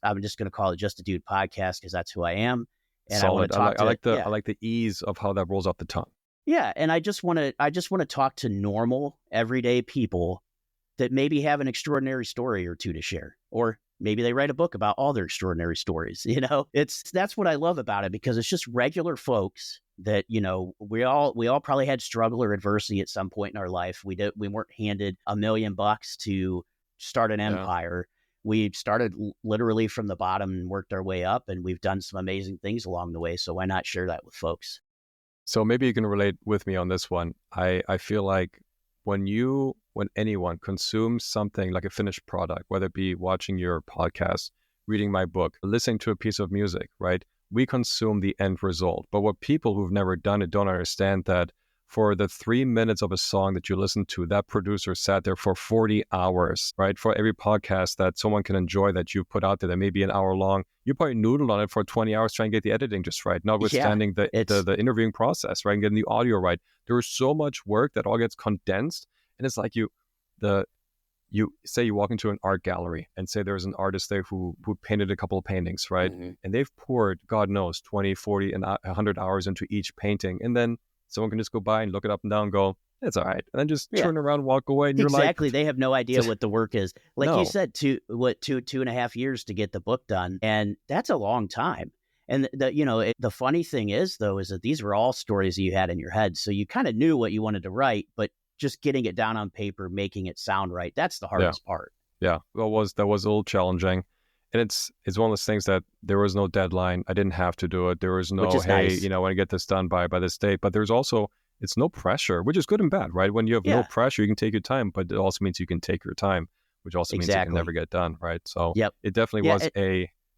[SPEAKER 1] I'm just going to call it Just a Dude Podcast, because that's who I am. And
[SPEAKER 2] solid. I like the ease of how that rolls off the tongue.
[SPEAKER 1] Yeah. And I just want to talk to normal, everyday people that maybe have an extraordinary story or two to share, or maybe they write a book about all their extraordinary stories. That's what I love about it, because it's just regular folks that, we all probably had struggle or adversity at some point in our life. We weren't handed $1 million to start an empire. We started literally from the bottom and worked our way up, and we've done some amazing things along the way. So why not share that with folks?
[SPEAKER 2] So maybe you can relate with me on this one. I feel like when anyone consumes something like a finished product, whether it be watching your podcast, reading my book, listening to a piece of music, right? We consume the end result. But what people who've never done it don't understand that for the 3 minutes of a song that you listen to, that producer sat there for 40 hours, right? For every podcast that someone can enjoy that you put out there that may be an hour long, you probably noodled on it for 20 hours trying to get the editing just right, notwithstanding the interviewing process, right? And getting the audio right. There is so much work that all gets condensed. And it's like you say you walk into an art gallery and say there's an artist there who painted a couple of paintings, right? Mm-hmm. And they've poured, God knows, 20, 40, and 100 hours into each painting. And then someone can just go by and look it up and down and go, it's all right. And then just turn around, walk away. And
[SPEAKER 1] exactly. They have no idea what the work is. Like you said, 2.5 years to get the book done. And that's a long time. And the funny thing is, though, is that these were all stories that you had in your head. So you kind of knew what you wanted to write, but just getting it down on paper, making it sound right, that's the hardest part.
[SPEAKER 2] Yeah, that was a little challenging. And it's one of those things that there was no deadline. I didn't have to do it. There was no, hey, nice. I want to get this done by this date. But there's also, it's no pressure, which is good and bad, right? When you have no pressure, you can take your time, but it also means you can take your time, which also means you can never get done, right? So it definitely was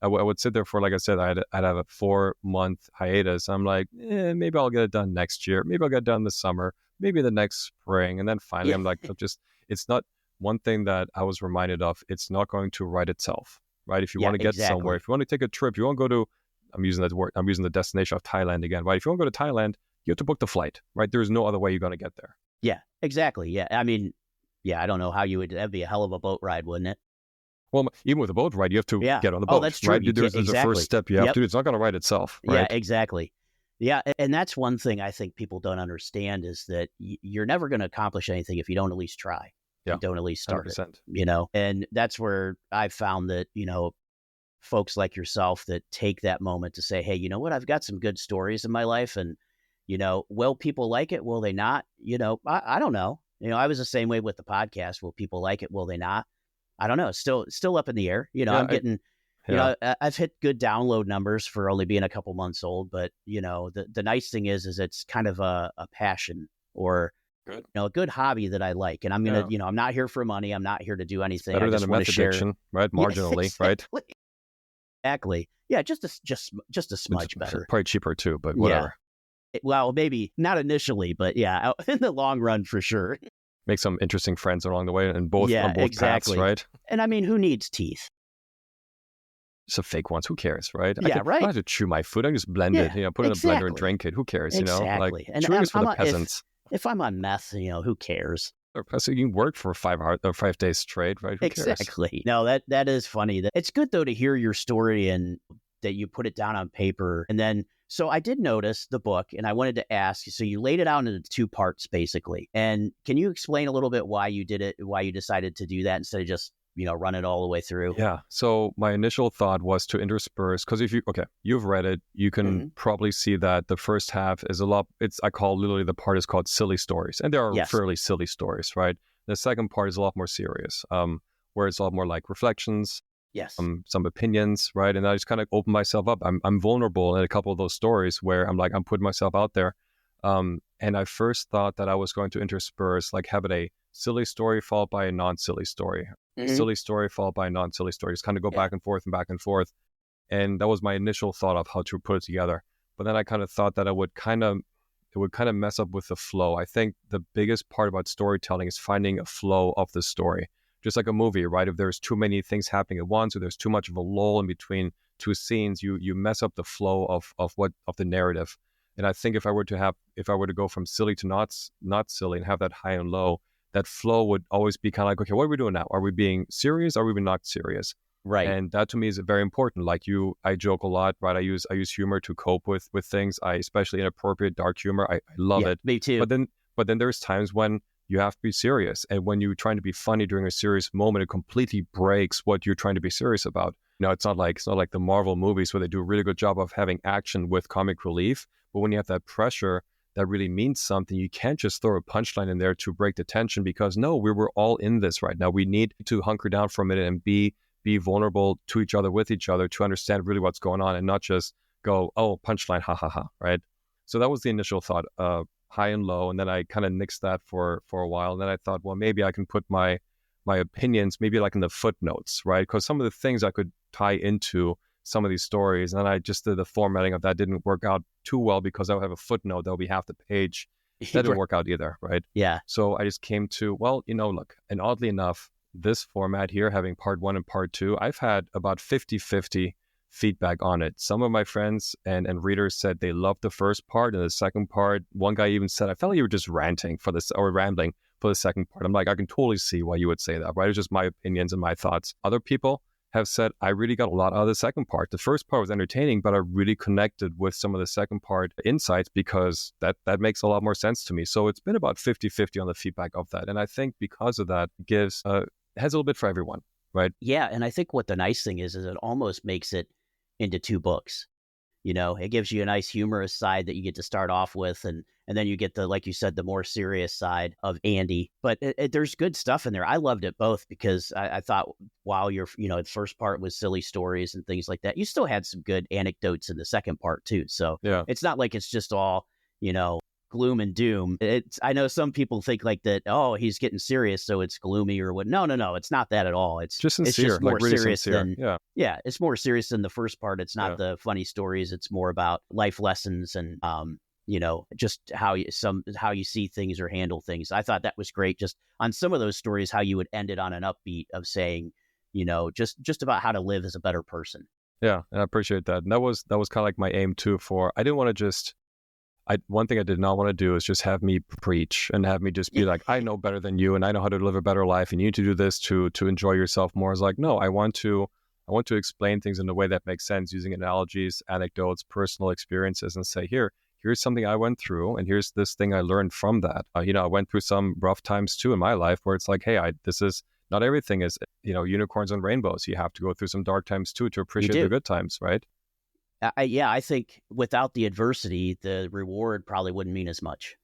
[SPEAKER 2] I would sit there for, like I said, I'd have a 4-month hiatus. I'm like, maybe I'll get it done next year. Maybe I'll get it done this summer. Maybe the next spring. And then finally, I'm like, it's not one thing that I was reminded of. It's not going to write itself, right? If you want to get somewhere, if you want to take a trip, you want to go to, I'm using the destination of Thailand again, right? If you want to go to Thailand, you have to book the flight, right? There's no other way you're going to get there.
[SPEAKER 1] Yeah, exactly. Yeah. I mean, yeah, I don't know how you would, that'd be a hell of a boat ride, wouldn't it?
[SPEAKER 2] Well, even with a boat ride, you have to
[SPEAKER 1] Yeah.
[SPEAKER 2] get on the
[SPEAKER 1] Oh,
[SPEAKER 2] boat,
[SPEAKER 1] that's true.
[SPEAKER 2] right?
[SPEAKER 1] You
[SPEAKER 2] There's
[SPEAKER 1] can't,
[SPEAKER 2] the first step you have to do. It's not going to ride itself, right?
[SPEAKER 1] Yeah, exactly. Yeah, and that's one thing I think people don't understand is that you're never going to accomplish anything if you don't at least try.
[SPEAKER 2] Yeah,
[SPEAKER 1] you don't at least start
[SPEAKER 2] 100%.
[SPEAKER 1] it, you know? And that's where I've found that, you know, folks like yourself that take that moment to say, hey, you know what, I've got some good stories in my life, and, you know, will people like it? Will they not? You know, I don't know. You know, I was the same way with the podcast. Will people like it? Will they not? I don't know. It's still up in the air. You know,
[SPEAKER 2] Yeah,
[SPEAKER 1] I'm getting, you know, I've hit good download numbers for only being a couple months old, but, you know, the nice thing is it's kind of a passion or,
[SPEAKER 2] good.
[SPEAKER 1] you know, a good hobby that I like. And I'm going to, you know, I'm not here for money. I'm not here to do anything.
[SPEAKER 2] Better
[SPEAKER 1] I just
[SPEAKER 2] than a
[SPEAKER 1] want
[SPEAKER 2] meth
[SPEAKER 1] to share.
[SPEAKER 2] addiction, right? Marginally,
[SPEAKER 1] Yes,
[SPEAKER 2] right?
[SPEAKER 1] Exactly. Yeah. Just a smudge better.
[SPEAKER 2] Probably cheaper too, but whatever.
[SPEAKER 1] Yeah. Well, maybe not initially, but yeah, in the long run for sure.
[SPEAKER 2] Make some interesting friends along the way, and both on both paths, right?
[SPEAKER 1] And I mean, who needs teeth?
[SPEAKER 2] Some fake ones. Who cares, right?
[SPEAKER 1] Yeah,
[SPEAKER 2] I don't have to chew my food. I can just blend it, you know, put it in a blender and drink it. Who cares, you know? Like,
[SPEAKER 1] and
[SPEAKER 2] chewing is for the peasants.
[SPEAKER 1] If I'm on meth, you know, who cares?
[SPEAKER 2] So you can work for 5 hours or 5 days straight, right? Who cares?
[SPEAKER 1] Exactly. No, that is funny. It's good though to hear your story and that you put it down on paper. And then, so I did notice the book, and I wanted to ask you. So you laid it out into 2 parts, basically. And can you explain a little bit why you did it? Why you decided to do that instead of just, you know, run it all the way through?
[SPEAKER 2] Yeah. So my initial thought was to intersperse, because if you've read it, you can probably see that the first half is a lot. I call literally the part is called silly stories, and there are fairly silly stories, right? The second part is a lot more serious, where it's a lot more like reflections.
[SPEAKER 1] Yes.
[SPEAKER 2] Some opinions, right? And I just kind of open myself up. I'm vulnerable in a couple of those stories where I'm putting myself out there. And I first thought that I was going to intersperse, like have it a silly story followed by a non-silly story, silly story followed by a non-silly story, just kind of go back and forth and back and forth. And that was my initial thought of how to put it together. But then I kind of thought that it would kind of mess up with the flow. I think the biggest part about storytelling is finding a flow of the story. Just like a movie, right? If there's too many things happening at once, or there's too much of a lull in between 2 scenes, you mess up the flow of the narrative. And I think if I were to go from silly to not silly and have that high and low, that flow would always be kind of like, okay, what are we doing now? Are we being serious? Are we being not serious?
[SPEAKER 1] Right.
[SPEAKER 2] And that to me is very important. Like I joke a lot, right? I use humor to cope with things. Especially inappropriate dark humor. I love it.
[SPEAKER 1] Me too.
[SPEAKER 2] But then there's times when you have to be serious. And when you're trying to be funny during a serious moment, it completely breaks what you're trying to be serious about. You know, it's not like the Marvel movies where they do a really good job of having action with comic relief. But when you have that pressure that really means something, you can't just throw a punchline in there to break the tension, because no, we're all in this right now. We need to hunker down for a minute and be vulnerable to each other, with each other, to understand really what's going on, and not just go, oh, punchline, ha ha ha, right? So that was the initial thought, high and low. And then I kind of nixed that for a while. And then I thought, well, maybe I can put my opinions maybe like in the footnotes, right? Because some of the things I could tie into some of these stories, and I just did the formatting of that didn't work out too well, because I would have a footnote that would be half the page. That didn't work out either, right?
[SPEAKER 1] Yeah.
[SPEAKER 2] So I just came to, well, you know, look, and oddly enough, this format here, having part 1 and part 2, I've had about 50-50 feedback on it. Some of my friends and readers said they loved the first part, and the second part, one guy even said, I felt like you were just ranting for this, or rambling for the second part. I'm like, I can totally see why you would say that, right? It's just my opinions and my thoughts. Other people have said, I really got a lot out of the second part. The first part was entertaining, but I really connected with some of the second part insights, because that makes a lot more sense to me. So it's been about 50-50 on the feedback of that. And I think because of that, has a little bit for everyone, right?
[SPEAKER 1] Yeah. And I think what the nice thing is it almost makes it into 2 books. You know, it gives you a nice humorous side that you get to start off with, and then you get the, like you said, the more serious side of Andy. But there's good stuff in there. I loved it both, because I thought while the first part was silly stories and things like that, you still had some good anecdotes in the second part too. So it's not like it's just all, you know, gloom and doom. I know some people think like that, oh, he's getting serious, so it's gloomy or what. No, it's not that at all. It's
[SPEAKER 2] just sincere,
[SPEAKER 1] it's just more
[SPEAKER 2] really
[SPEAKER 1] serious
[SPEAKER 2] sincere.
[SPEAKER 1] than it's more serious than the first part. It's not the funny stories. It's more about life lessons and you know, just how you see things or handle things. I thought that was great. Just on some of those stories, how you would end it on an upbeat of saying, you know, just about how to live as a better person.
[SPEAKER 2] Yeah, and I appreciate that. And that was kind of like my aim too. I didn't want to just one thing I did not want to do is just have me preach and have me just be like, I know better than you and I know how to live a better life and you need to do this to enjoy yourself more. It's like, no, I want to explain things in a way that makes sense using analogies, anecdotes, personal experiences, and say, here's something I went through and here's this thing I learned from that. I went through some rough times too in my life where it's like, hey, this is not everything is, unicorns and rainbows. You have to go through some dark times too to appreciate the good times, right?
[SPEAKER 1] I think without the adversity, the reward probably wouldn't mean as much.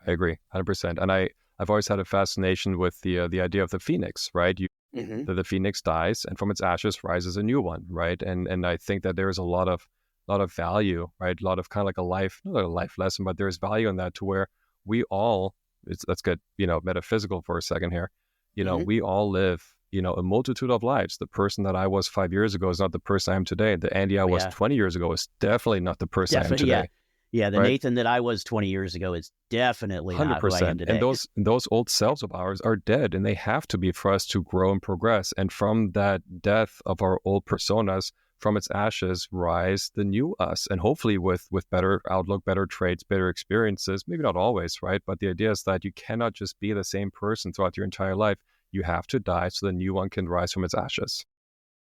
[SPEAKER 2] I agree, 100%. And I've always had a fascination with the idea of the phoenix, right? The phoenix dies, and from its ashes rises a new one, right? And I think that there is a lot of value, right? A lot of kind of like not a life lesson, but there's value in that to where we all. Let's get metaphysical for a second here. We all live a multitude of lives. The person that I was 5 years ago is not the person I am today. The Andy I was 20 years ago is definitely not the person I am today.
[SPEAKER 1] Yeah, the right? Nathan that I was 20 years ago is definitely 100%. Not who I am today.
[SPEAKER 2] And those old selves of ours are dead, and they have to be for us to grow and progress. And from that death of our old personas, from its ashes, rise the new us. And hopefully with better outlook, better traits, better experiences, maybe not always, right? But the idea is that you cannot just be the same person throughout your entire life. You have to die so the new one can rise from its ashes.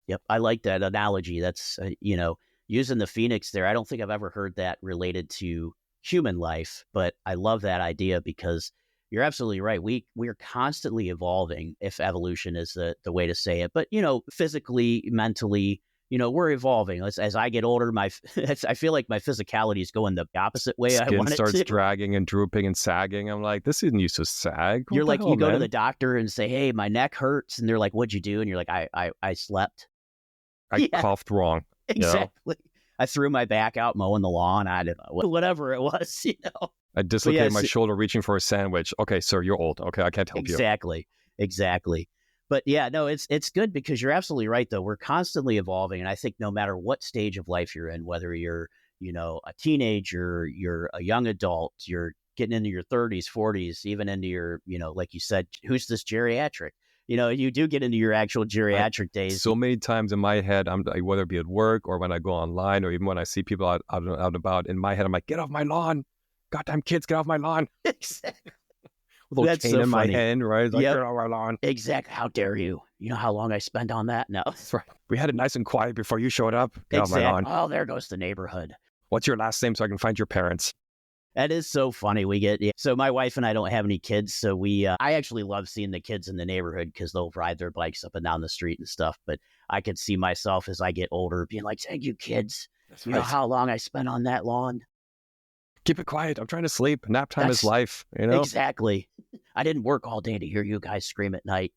[SPEAKER 1] Yep. I like that analogy. That's, using the phoenix there. I don't think I've ever heard that related to human life, but I love that idea because you're absolutely right. We're constantly evolving, if evolution is the way to say it. But, physically, mentally, we're evolving. As I get older, I feel like my physicality is going the opposite way.
[SPEAKER 2] Skin starts dragging and drooping and sagging. I'm like, this didn't used to sag.
[SPEAKER 1] You're like, you go to the doctor and say, hey, my neck hurts. And they're like, what'd you do? And you're like, I slept.
[SPEAKER 2] I coughed wrong.
[SPEAKER 1] Exactly. I threw my back out mowing the lawn. I don't know, whatever it was,
[SPEAKER 2] I dislocated my shoulder reaching for a sandwich. Okay, sir, you're old. Okay, I can't help
[SPEAKER 1] you. Exactly. But yeah, no, it's good because you're absolutely right, though. We're constantly evolving. And I think no matter what stage of life you're in, whether you're, a teenager, you're a young adult, you're getting into your 30s, 40s, even into your, like you said, who's this geriatric? You do get into your actual geriatric days.
[SPEAKER 2] So many times in my head, I'm whether it be at work or when I go online or even when I see people out and about, in my head, I'm like, get off my lawn. Goddamn kids, get off my lawn.
[SPEAKER 1] Exactly.
[SPEAKER 2] With a little chain in my hand, right? Like, get off my lawn.
[SPEAKER 1] Exactly. How dare you? You know how long I spent on that? No.
[SPEAKER 2] That's right. We had it nice and quiet before you showed up. Get off my lawn.
[SPEAKER 1] Oh, there goes the neighborhood.
[SPEAKER 2] What's your last name so I can find your parents?
[SPEAKER 1] That is so funny. So my wife and I don't have any kids, so I actually love seeing the kids in the neighborhood because they'll ride their bikes up and down the street and stuff. But I could see myself as I get older being like, thank you, kids. That's right. You know how long I spent on that lawn?
[SPEAKER 2] Keep it quiet. I'm trying to sleep. Nap time is life,
[SPEAKER 1] Exactly. I didn't work all day to hear you guys scream at night.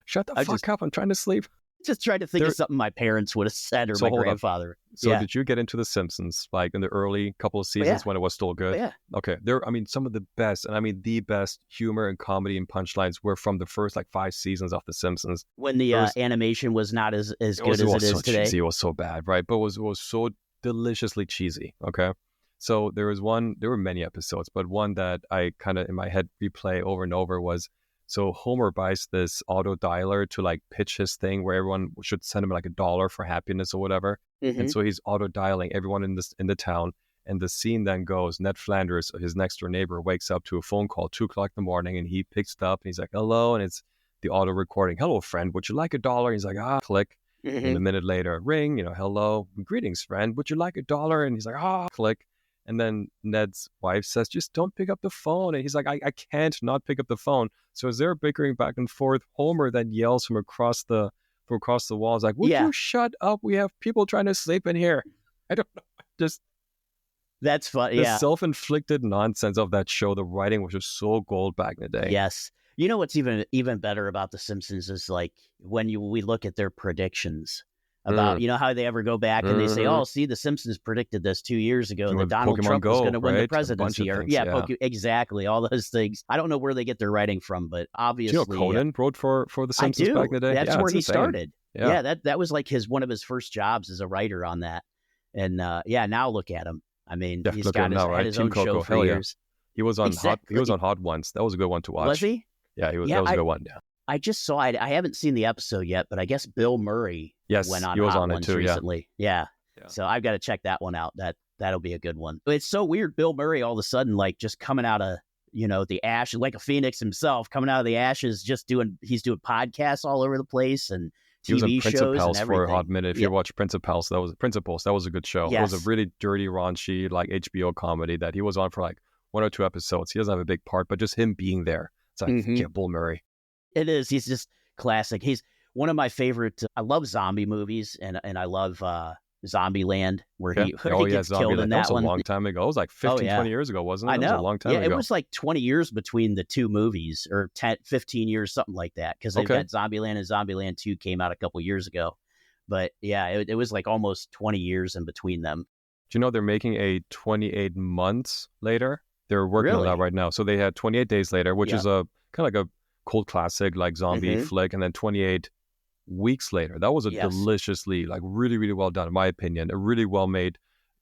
[SPEAKER 2] Shut the fuck up. I'm trying to sleep.
[SPEAKER 1] Just trying to think of something my parents would have said or my grandfather.
[SPEAKER 2] So did you get into The Simpsons like in the early couple of seasons when it was still good?
[SPEAKER 1] Yeah.
[SPEAKER 2] Okay. Some of the best, and I mean the best humor and comedy and punchlines were from the first 5 seasons of The Simpsons.
[SPEAKER 1] When the animation was not as good as it is today.
[SPEAKER 2] Cheesy. It was so bad, right? But it was so deliciously cheesy. Okay. So there were many episodes, but one that I kind of in my head replay over and over was, so Homer buys this auto dialer to pitch his thing where everyone should send him $1 for happiness or whatever. Mm-hmm. And so he's auto dialing everyone in the town. And the scene then goes, Ned Flanders, his next door neighbor, wakes up to a phone call 2:00 in the morning and he picks it up and he's like, hello. And it's the auto recording. Hello, friend. Would you like $1? And he's like, click. Mm-hmm. And a minute later, ring, hello, greetings, friend. Would you like $1? And he's like, click. And then Ned's wife says, just don't pick up the phone. And he's like, I can't not pick up the phone. So as they're bickering back and forth, Homer then yells from across the walls, like, would you shut up? We have people trying to sleep in here. I don't know.
[SPEAKER 1] That's fun. Yeah.
[SPEAKER 2] The self-inflicted nonsense of that show, the writing was just so gold back in the day.
[SPEAKER 1] Yes. You know what's even better about The Simpsons is when we look at their predictions. About, how they ever go back and they say, oh, see, The Simpsons predicted this 2 years ago that Donald Trump was going to win the presidency. Exactly. All those things. I don't know where they get their writing from, but obviously.
[SPEAKER 2] Do you know Conan wrote for The Simpsons back in the day?
[SPEAKER 1] That's where he started. Yeah, that was one of his first jobs as a writer on that. And now look at him. I mean, he's got his own show for years.
[SPEAKER 2] He was on Hot Ones. That was a good one to watch.
[SPEAKER 1] Was he?
[SPEAKER 2] Yeah, he was. That was a good one. Yeah.
[SPEAKER 1] I just saw it. I haven't seen the episode yet, but I guess Bill Murray went on Hot Ones recently. Yeah. So I've got to check that one out. That'll be a good one. It's so weird. Bill Murray all of a sudden, like just coming out of, the ash, like a phoenix himself, coming out of the ashes, he's doing podcasts all over the place and
[SPEAKER 2] He was in
[SPEAKER 1] TV shows and
[SPEAKER 2] Principals for a
[SPEAKER 1] everything.
[SPEAKER 2] hot minute. If you watch Principals, that was a good show. It was a really dirty, raunchy, like HBO comedy that he was on for like 1 or 2 episodes. He doesn't have a big part, but just him being there. It's like, yeah, Bill Murray.
[SPEAKER 1] It is. He's just classic. He's one of my favorite. I love zombie movies, and I love Zombieland, where he gets killed in that one.
[SPEAKER 2] That was a long time ago. It was like 15, 20 years ago, wasn't it?
[SPEAKER 1] I know.
[SPEAKER 2] It was a long time ago.
[SPEAKER 1] It was like 20 years between the two movies, or 10, 15 years, something like that, because they've got Zombieland, and Zombieland 2 came out a couple years ago. But yeah, it was like almost 20 years in between them.
[SPEAKER 2] Do you know they're making a 28 months later? They're working on that right now. So they had 28 Days Later, which is a kind of like a cult classic, like zombie flick, and then 28 Weeks Later. That was a deliciously, like really, really well done, in my opinion. A really well made,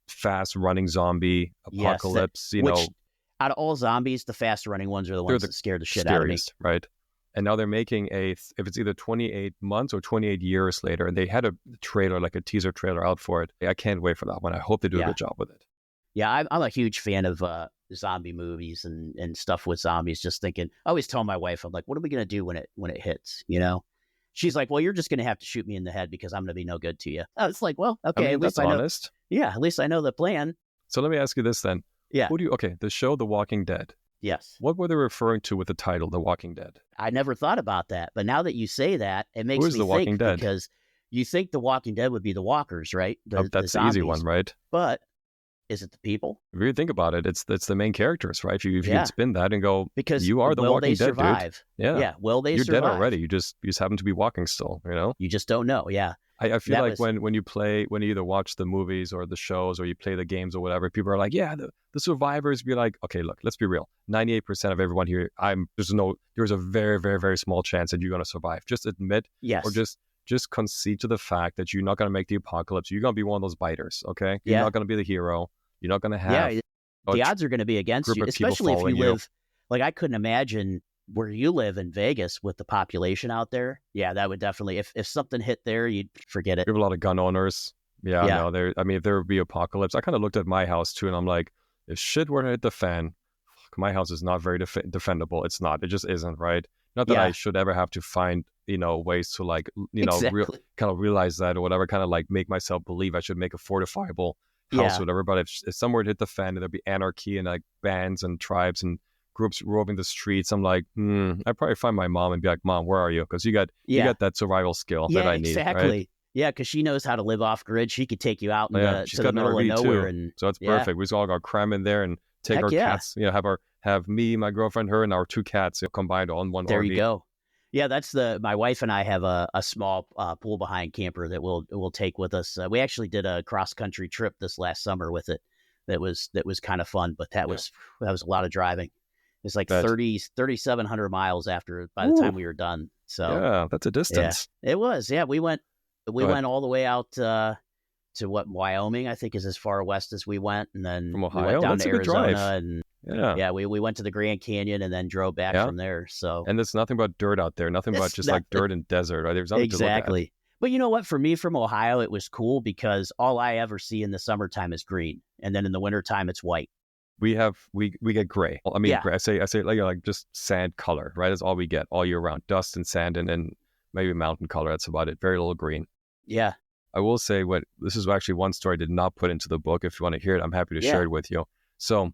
[SPEAKER 2] fast running zombie apocalypse.
[SPEAKER 1] Which, out of all zombies, the fast running ones are the ones that scare the shit out of me.
[SPEAKER 2] Right. And now they're making if it's either 28 months or 28 years later, and they had a trailer, like a teaser trailer out for it. I can't wait for that one. I hope they do a good job with it.
[SPEAKER 1] Yeah, I'm a huge fan of zombie movies and stuff with zombies. Just thinking, I always tell my wife, I'm like, what are we going to do when it hits, She's like, well, you're just going to have to shoot me in the head because I'm going to be no good to you. I was like, well, okay, at least I know.
[SPEAKER 2] Honest.
[SPEAKER 1] Yeah, at least I know the plan.
[SPEAKER 2] So let me ask you this then.
[SPEAKER 1] Yeah.
[SPEAKER 2] The show The Walking Dead.
[SPEAKER 1] Yes.
[SPEAKER 2] What were they referring to with the title, The Walking Dead?
[SPEAKER 1] I never thought about that, but now that you say that, it makes me
[SPEAKER 2] The Walking
[SPEAKER 1] think,
[SPEAKER 2] Dead?
[SPEAKER 1] Because you think The Walking Dead would be the walkers, right?
[SPEAKER 2] That's the easy one, right?
[SPEAKER 1] But is it the people?
[SPEAKER 2] If you think about it, it's the main characters, right? If you can spin that and go, because you are the Walking Dead,
[SPEAKER 1] survive?
[SPEAKER 2] Dude. Yeah.
[SPEAKER 1] Will they survive?
[SPEAKER 2] You're dead already. You just happen to be walking still,
[SPEAKER 1] You just don't know, yeah.
[SPEAKER 2] I feel like when you either watch the movies or the shows or you play the games or whatever, people are like, yeah, the survivors. Be like, okay, look, let's be real. 98% of everyone here, there's a very, very, very small chance that you're going to survive. Just admit, or just concede to the fact that you're not going to make the apocalypse. You're going to be one of those biters, okay? You're not going to be the hero. You're not going to have...
[SPEAKER 1] Yeah, the odds are going to be against you, especially if you live... Like, I couldn't imagine where you live in Vegas with the population out there. Yeah, that would definitely... If something hit there, you'd forget it.
[SPEAKER 2] We have a lot of gun owners. Yeah. No, if there would be apocalypse, I kind of looked at my house too, and I'm like, if shit were to hit the fan, my house is not very defendable. It's not. It just isn't, right? Not that I should ever have to find, ways to like, kind of realize that or whatever, kind of like make myself believe I should make a fortifiable house or whatever. But if somewhere it hit the fan and there'd be anarchy and like bands and tribes and groups roaming the streets, I'm like, I'd probably find my mom and be like, Mom, where are you? Because you got that survival skill that I need.
[SPEAKER 1] Exactly.
[SPEAKER 2] Right?
[SPEAKER 1] Yeah, because she knows how to live off grid. She could take you out to the middle of nowhere, and
[SPEAKER 2] so it's perfect. We just all got cram in there and take our cats. Have me, my girlfriend, her, and our 2 cats combined on one.
[SPEAKER 1] There
[SPEAKER 2] RV.
[SPEAKER 1] you go. Yeah, my wife and I have a small pool behind camper that we'll take with us. We actually did a cross country trip this last summer with it. That was kind of fun, but that was a lot of driving. It's like 3,700 miles by the time we were done. So
[SPEAKER 2] yeah, that's a distance.
[SPEAKER 1] Yeah, it was. Yeah, we went all the way out to Wyoming, I think, is as far west as we went, and then
[SPEAKER 2] from Ohio,
[SPEAKER 1] we went down
[SPEAKER 2] that's
[SPEAKER 1] to
[SPEAKER 2] a good
[SPEAKER 1] Arizona,
[SPEAKER 2] drive.
[SPEAKER 1] and we went to the Grand Canyon and then drove back from there. So
[SPEAKER 2] and there's nothing but dirt out there, like dirt and desert. Right? There's nothing to look at.
[SPEAKER 1] But you know what? For me, from Ohio, it was cool because all I ever see in the summertime is green, and then in the wintertime it's white.
[SPEAKER 2] We get gray. I mean, gray. I say like just sand color, right? That's all we get all year round. Dust and sand and maybe mountain color. That's about it. Very little green.
[SPEAKER 1] Yeah.
[SPEAKER 2] I will say this is actually one story I did not put into the book. If you want to hear it, I'm happy to share it with you. So,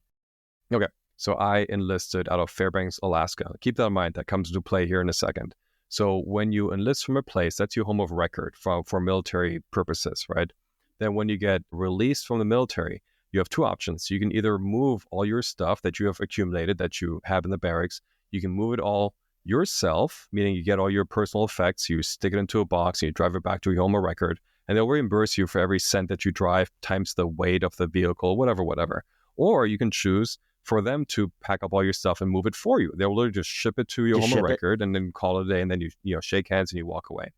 [SPEAKER 2] okay. So I enlisted out of Fairbanks, Alaska. Keep that in mind. That comes into play here in a second. So when you enlist from a place, that's your home of record for military purposes, right? Then when you get released from the military, you have 2 options. You can either move all your stuff that you have accumulated, that you have in the barracks. You can move it all yourself, meaning you get all your personal effects, you stick it into a box, and you drive it back to your home of record, and they'll reimburse you for every cent that you drive times the weight of the vehicle, whatever. Or you can choose for them to pack up all your stuff and move it for you. They'll literally just ship it to your home of record and then call it a day, and then you shake hands and you walk away.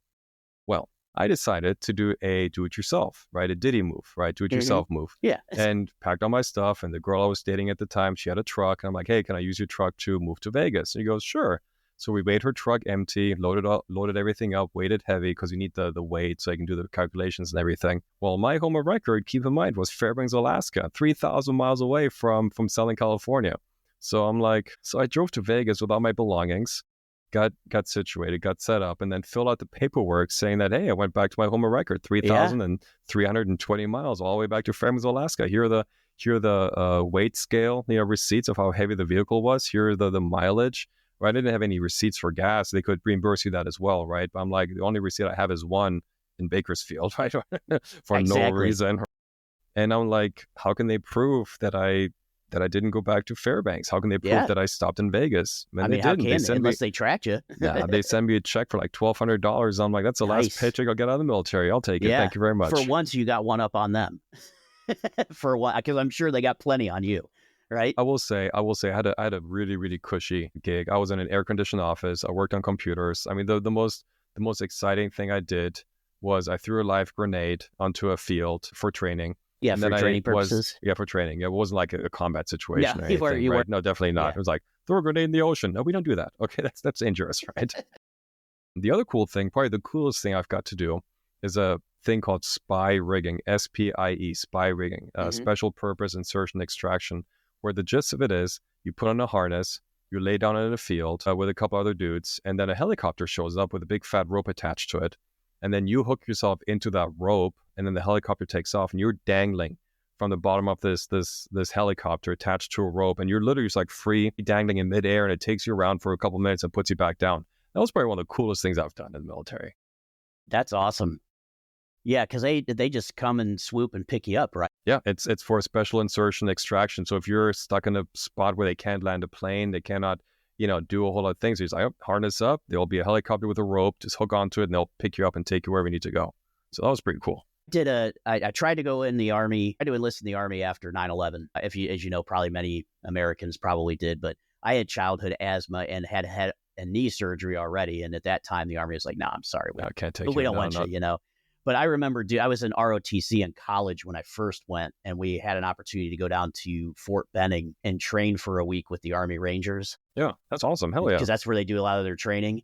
[SPEAKER 2] Well, I decided to do a do-it-yourself, right? A Diddy move, right? Do-it-yourself move.
[SPEAKER 1] Yeah.
[SPEAKER 2] And packed all my stuff, and the girl I was dating at the time, she had a truck, and I'm like, hey, can I use your truck to move to Vegas? And he goes, sure. So we weighed her truck empty, loaded everything up, weighed it heavy because you need the weight so I can do the calculations and everything. Well, my home of record, keep in mind, was Fairbanks, Alaska, 3,000 miles away from Southern California. So I'm like, so I drove to Vegas with all my belongings, got situated, got set up, and then filled out the paperwork saying that, hey, I went back to my home of record, 3,320 miles all the way back to Fairbanks, Alaska. Here are the weight scale, receipts of how heavy the vehicle was. Here are the mileage. Right? I didn't have any receipts for gas. They could reimburse you that as well, right? But I'm like, the only receipt I have is one in Bakersfield, right? For no reason. And I'm like, how can they prove that I didn't go back to Fairbanks? How can they prove that I stopped in Vegas? And they didn't.
[SPEAKER 1] Unless they tracked you.
[SPEAKER 2] Yeah, they send me a check for like $1,200. I'm like, that's the last paycheck I'll get out of the military. I'll take it. Thank you very much.
[SPEAKER 1] For once, you got one up on them. For one, because I'm sure they got plenty on you. Right.
[SPEAKER 2] I will say, I had a really, really cushy gig. I was in an air-conditioned office. I worked on computers. I mean, the most exciting thing I did was I threw a live grenade onto a field for training.
[SPEAKER 1] Yeah, for training purposes.
[SPEAKER 2] For training. It wasn't like a combat situation or anything,
[SPEAKER 1] you
[SPEAKER 2] right?
[SPEAKER 1] were.
[SPEAKER 2] No, definitely not. Yeah. It was like, throw a grenade in the ocean. No, we don't do that. Okay, that's dangerous, right? The other cool thing, probably the coolest thing I've got to do, is a thing called spy rigging, SPIE, spy rigging, special purpose insertion extraction, where the gist of it is you put on a harness, you lay down in a field with a couple other dudes, and then a helicopter shows up with a big fat rope attached to it. And then you hook yourself into that rope, and then the helicopter takes off, and you're dangling from the bottom of this helicopter attached to a rope, and you're literally just like free dangling in midair, and it takes you around for a couple minutes and puts you back down. That was probably one of the coolest things I've done in the military.
[SPEAKER 1] That's awesome. Yeah, because they just come and swoop and pick you up, right?
[SPEAKER 2] Yeah, it's for special insertion extraction. So if you're stuck in a spot where they can't land a plane, they cannot, do a whole lot of things. You just harness up. There'll be a helicopter with a rope. Just hook onto it, and they'll pick you up and take you wherever you need to go. So that was pretty cool.
[SPEAKER 1] I tried to go in the Army. I had to enlist in the Army after 9/11. As you know, probably many Americans probably did, but I had childhood asthma and had a knee surgery already. And at that time, the Army was like, "No, I'm sorry,
[SPEAKER 2] I can't take you.
[SPEAKER 1] We don't want you." But I remember, I was in ROTC in college when I first went, and we had an opportunity to go down to Fort Benning and train for a week with the Army Rangers.
[SPEAKER 2] Yeah, that's awesome. Hell yeah.
[SPEAKER 1] Because that's where they do a lot of their training.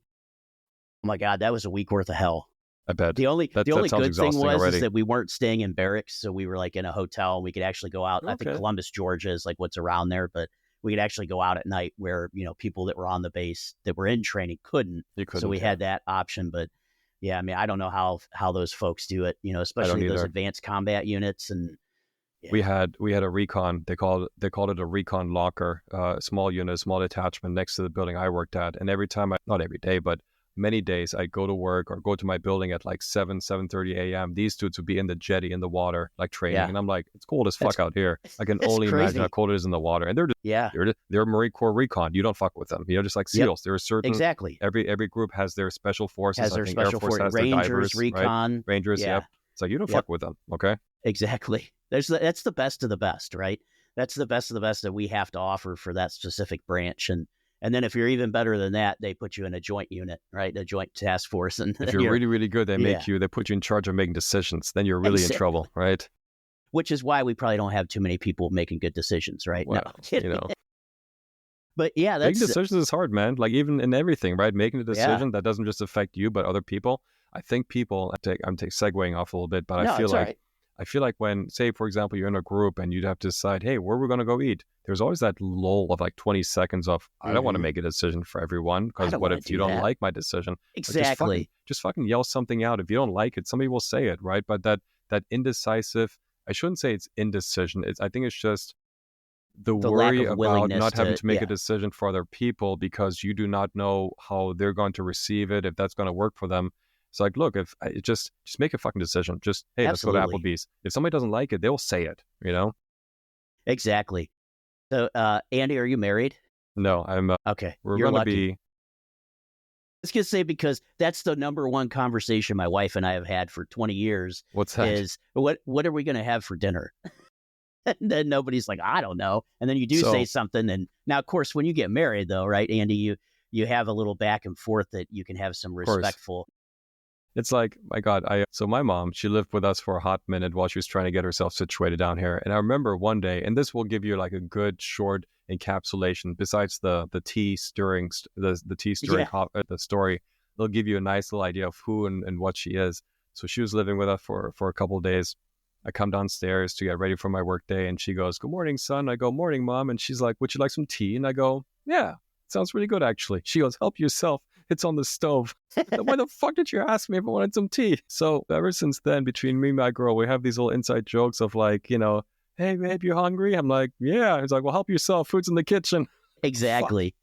[SPEAKER 1] Oh my God, that was a week worth of hell.
[SPEAKER 2] I bet.
[SPEAKER 1] The only good thing was
[SPEAKER 2] is
[SPEAKER 1] that we weren't staying in barracks, so we were like in a hotel, and we could actually go out. Okay. I think Columbus, Georgia is like what's around there, but we could actually go out at night where, people that were on the base that were in training couldn't. So we had that option, but yeah, I mean, I don't know how those folks do it, especially those advanced combat units. And
[SPEAKER 2] we had a recon. They called it a recon locker, small unit, small detachment next to the building I worked at. And every time, not every day, but many days, I go to work or go to my building at like 7:30 a.m. These dudes would be in the jetty in the water, like training. Yeah. And I'm like, it's cold as fuck out here. I can only imagine how cold it is in the water. And they're Marine Corps recon. You don't fuck with them. Just like SEALs. There are certain every group has their special forces.
[SPEAKER 1] Has their special forces. Rangers, divers, recon,
[SPEAKER 2] right? Rangers. Yeah. Yep. It's like you don't fuck with them. Okay.
[SPEAKER 1] Exactly. That's the best of the best, right? That's the best of the best that we have to offer for that specific branch. And then if you're even better than that, they put you in a joint unit, right? A joint task force. And
[SPEAKER 2] if you're really, really good, they put you in charge of making decisions. Then you're really in trouble, right?
[SPEAKER 1] Which is why we probably don't have too many people making good decisions, right?
[SPEAKER 2] Well,
[SPEAKER 1] But yeah,
[SPEAKER 2] making decisions is hard, man. Like even in everything, right? Making a decision that doesn't just affect you, but other people. I think people, I'm segueing off a little bit, but I feel like when, say, for example, you're in a group and you'd have to decide, hey, where we're going to go eat? There's always that lull of like 20 seconds of, I don't want to make a decision for everyone because what if you don't like my decision?
[SPEAKER 1] Exactly.
[SPEAKER 2] Just fucking yell something out. If you don't like it, somebody will say it, right? But that indecisive, I shouldn't say it's indecision. I think it's just the worry about not having to make a decision for other people because you do not know how they're going to receive it, if that's going to work for them. It's like, look, if just make a fucking decision. Just, hey, Absolutely. Let's go to Applebee's. If somebody doesn't like it, they'll say it,
[SPEAKER 1] Exactly. So, Andy, are you married?
[SPEAKER 2] No, I'm
[SPEAKER 1] okay.
[SPEAKER 2] We're going to be.
[SPEAKER 1] I was going to say, because that's the number one conversation my wife and I have had for 20 years.
[SPEAKER 2] What's that?
[SPEAKER 1] Is what are we going to have for dinner? And then nobody's like, I don't know. And then you say something. And now, of course, when you get married, though, right, Andy, you have a little back and forth that you can have some respectful.
[SPEAKER 2] It's like, my God, so my mom, she lived with us for a hot minute while she was trying to get herself situated down here. And I remember one day, and this will give you like a good short encapsulation, besides the tea stirring, the tea stirring,
[SPEAKER 1] Yeah.
[SPEAKER 2] the story, they'll give you a nice little idea of who and what she is. So she was living with us for a couple of days. I come downstairs to get ready for my work day, and she goes, "Good morning, son." I go, "Morning, Mom." And she's like, "Would you like some tea?" And I go, "Yeah, sounds really good, actually." She goes, "Help yourself. It's on the stove." Why the fuck did you ask me if I wanted some tea? So ever since then, between me and my girl, we have these little inside jokes of like, "Hey, babe, you hungry?" I'm like, "Yeah." He's like, "Well, help yourself. Food's in the kitchen." Fuck.
[SPEAKER 1] Exactly.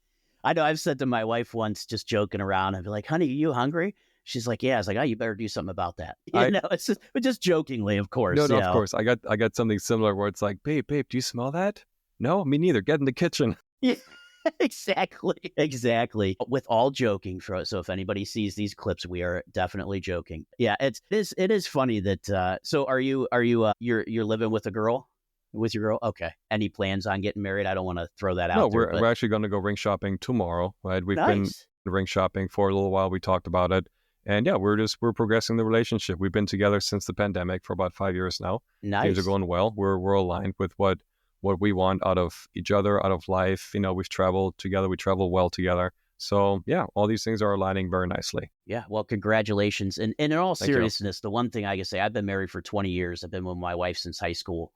[SPEAKER 1] I know I've said to my wife once, just joking around, I'd be like, honey, are you hungry? She's like, yeah. I was like, oh, you better do something about that.
[SPEAKER 2] I
[SPEAKER 1] It's just, but just jokingly, of
[SPEAKER 2] No,
[SPEAKER 1] course,
[SPEAKER 2] no, of course. I got something similar where it's like, babe, do you smell that? No, me neither. Get in the kitchen.
[SPEAKER 1] Yeah, exactly. Exactly. With all joking, so if anybody sees these clips, we are definitely joking. Yeah, it is funny that, so you're living with a girl? With your girl? Okay. Any plans on getting married? I don't want to throw that
[SPEAKER 2] No,
[SPEAKER 1] out there,
[SPEAKER 2] we're
[SPEAKER 1] but
[SPEAKER 2] actually going to go ring shopping tomorrow, right? We've been
[SPEAKER 1] nice.
[SPEAKER 2] ring shopping for a little while. We talked about it. And yeah, we're progressing the relationship. We've been together since the pandemic for about 5 years now. Things are
[SPEAKER 1] Nice.
[SPEAKER 2] going well. We're aligned with what we want out of each other, out of life. We've traveled together. We travel well together. So yeah, all these things are aligning very nicely.
[SPEAKER 1] Yeah, well, congratulations. And in all
[SPEAKER 2] Thank you.
[SPEAKER 1] seriousness, the one thing I can say, I've been married for 20 years. I've been with my wife since high school.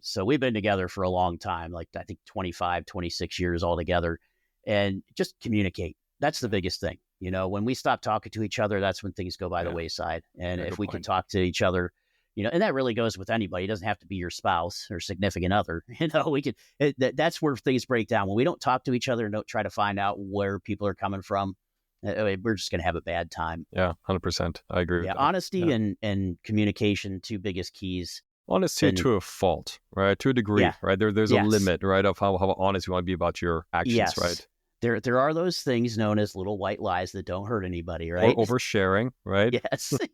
[SPEAKER 1] So we've been together for a long time, like I think 25, 26 years altogether. And just communicate. That's the biggest thing. When we stop talking to each other, that's when things go by the
[SPEAKER 2] Yeah,
[SPEAKER 1] wayside. And
[SPEAKER 2] yeah,
[SPEAKER 1] if
[SPEAKER 2] good
[SPEAKER 1] we can
[SPEAKER 2] point.
[SPEAKER 1] talk to each other, and that really goes with anybody. It doesn't have to be your spouse or significant other. We can, that's where things break down. When we don't talk to each other and don't try to find out where people are coming from, we're just going to have a bad time.
[SPEAKER 2] Yeah, 100%. I agree
[SPEAKER 1] Yeah.
[SPEAKER 2] with that.
[SPEAKER 1] Honesty
[SPEAKER 2] Yeah.
[SPEAKER 1] and communication, two biggest keys.
[SPEAKER 2] Honesty
[SPEAKER 1] And
[SPEAKER 2] to a fault, right? To a degree,
[SPEAKER 1] yeah,
[SPEAKER 2] right? There's a
[SPEAKER 1] yes,
[SPEAKER 2] limit, right, of how honest you want to be about your actions,
[SPEAKER 1] yes.
[SPEAKER 2] right?
[SPEAKER 1] There are those things known as little white lies that don't hurt anybody,
[SPEAKER 2] Or
[SPEAKER 1] right?
[SPEAKER 2] oversharing, right?
[SPEAKER 1] Yes,
[SPEAKER 2] I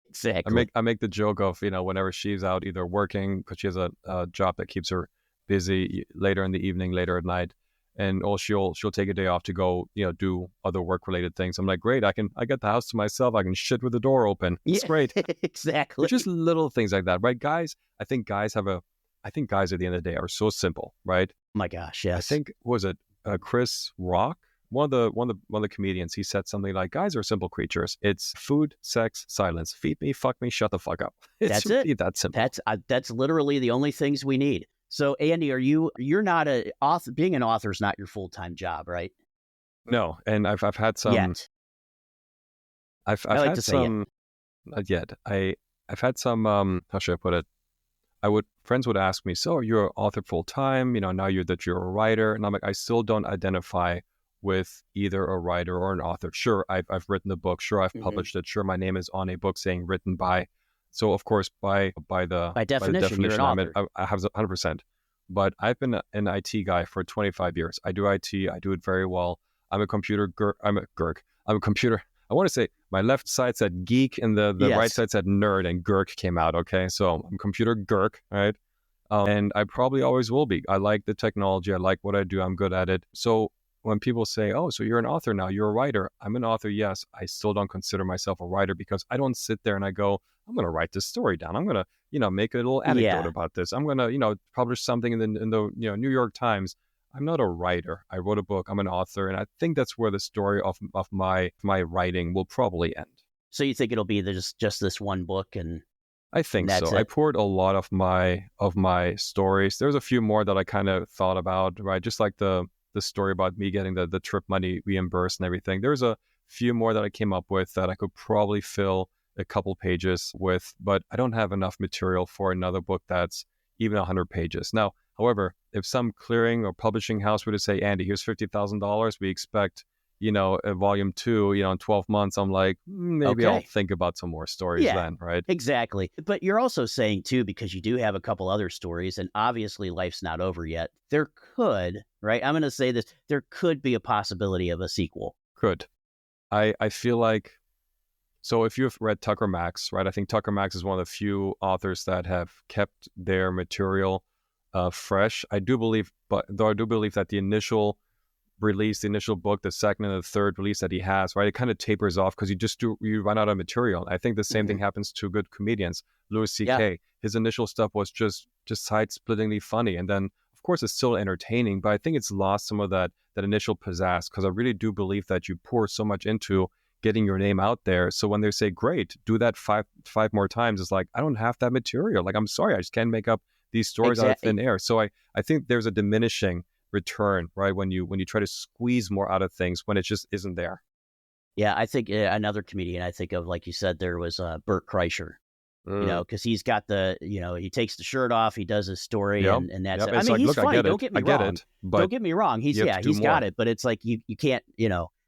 [SPEAKER 1] exactly.
[SPEAKER 2] make the joke of, whenever she's out either working because she has a job that keeps her busy later in the evening, later at night, and or she'll take a day off to go, do other work related things. I'm like, great, I get the house to myself. I can shit with the door open. It's
[SPEAKER 1] Yeah,
[SPEAKER 2] great.
[SPEAKER 1] exactly.
[SPEAKER 2] It's just little things like that, right? Guys, I think guys at the end of the day are so simple, right?
[SPEAKER 1] Oh my gosh,
[SPEAKER 2] I
[SPEAKER 1] yes.
[SPEAKER 2] think, was it Chris Rock? One of the comedians, he said something like, "Guys are simple creatures. It's food, sex, silence. Feed me, fuck me, shut the fuck up." It's
[SPEAKER 1] That's it.
[SPEAKER 2] really that simple.
[SPEAKER 1] That's literally the only things we need. So, Andy, you're not a author? Being an author is not your full time job, right?
[SPEAKER 2] No, and I've had some.
[SPEAKER 1] Yet, I
[SPEAKER 2] I've
[SPEAKER 1] like to
[SPEAKER 2] had
[SPEAKER 1] say yet.
[SPEAKER 2] some. Not yet. I've had some. How should I put it? Friends would ask me, "So you're an author full time? Now you're a writer," and I'm like, I still don't identify with either a writer or an author. Sure, I've written the book. Sure, I've
[SPEAKER 1] Hmm.
[SPEAKER 2] published it. Sure, my name is on a book saying written by. So of course,
[SPEAKER 1] By
[SPEAKER 2] by the
[SPEAKER 1] definition, you're an
[SPEAKER 2] definition,
[SPEAKER 1] author.
[SPEAKER 2] I have 100%. But I've been an IT guy for 25 years. I do IT. I do it very well. I'm a computer. I'm a Gurk. I'm a computer. I want to say my left side said geek and the right
[SPEAKER 1] Yes.
[SPEAKER 2] side said nerd, and Gurk came out. Okay, so I'm computer Gurk, right? And I probably always will be. I like the technology. I like what I do. I'm good at it. So when people say, "Oh, so you're an author now, you're a writer," I'm an author, yes. I still don't consider myself a writer because I don't sit there and I go, "I'm going to write this story down. I'm going to, make a little anecdote
[SPEAKER 1] Yeah.
[SPEAKER 2] about this. I'm going to, publish something in the New York Times." I'm not a writer. I wrote a book. I'm an author, and I think that's where the story of my writing will probably end.
[SPEAKER 1] So you think it'll be just this one book, and
[SPEAKER 2] I think
[SPEAKER 1] that's
[SPEAKER 2] so. I
[SPEAKER 1] it?
[SPEAKER 2] poured a lot of my stories. There's a few more that I kind of thought about, right? Just like the story about me getting the trip money reimbursed and everything. There's a few more that I came up with that I could probably fill a couple pages with, but I don't have enough material for another book that's even 100 pages. Now, however, if some clearing or publishing house were to say, "Andy, here's $50,000. We expect, a volume 2, in 12 months," I'm like, maybe I'll
[SPEAKER 1] Okay.
[SPEAKER 2] think about some more stories
[SPEAKER 1] Yeah.
[SPEAKER 2] then, right?
[SPEAKER 1] Exactly. But you're also saying too, because you do have a couple other stories, and obviously life's not over yet. There could, right? I'm going to say this, there could be a possibility of a sequel.
[SPEAKER 2] Could. I feel like, so if you've read Tucker Max, right? I think Tucker Max is one of the few authors that have kept their material fresh. I do believe that the initial release, the initial book, the second and the third release that he has, right? It kind of tapers off because you run out of material. I think the same thing happens to good comedians. Louis C.K., his initial stuff was just side-splittingly funny. And then, of course, it's still entertaining, but I think it's lost some of that initial pizzazz, because I really do believe that you pour so much into getting your name out there. So when they say, great, do that five more times, it's like, I don't have that material. Like, I'm sorry, I just can't make up these stories out of thin air. So I think there's a diminishing return, right? When you try to squeeze more out of things when it just isn't there.
[SPEAKER 1] Yeah, I think another comedian I think of, like you said, there was Bert Kreischer. You know, because he's got he takes the shirt off, he does his story, and that's it. I mean, he's funny. Don't get me wrong. Don't get me wrong. He's got it, but it's like you can't.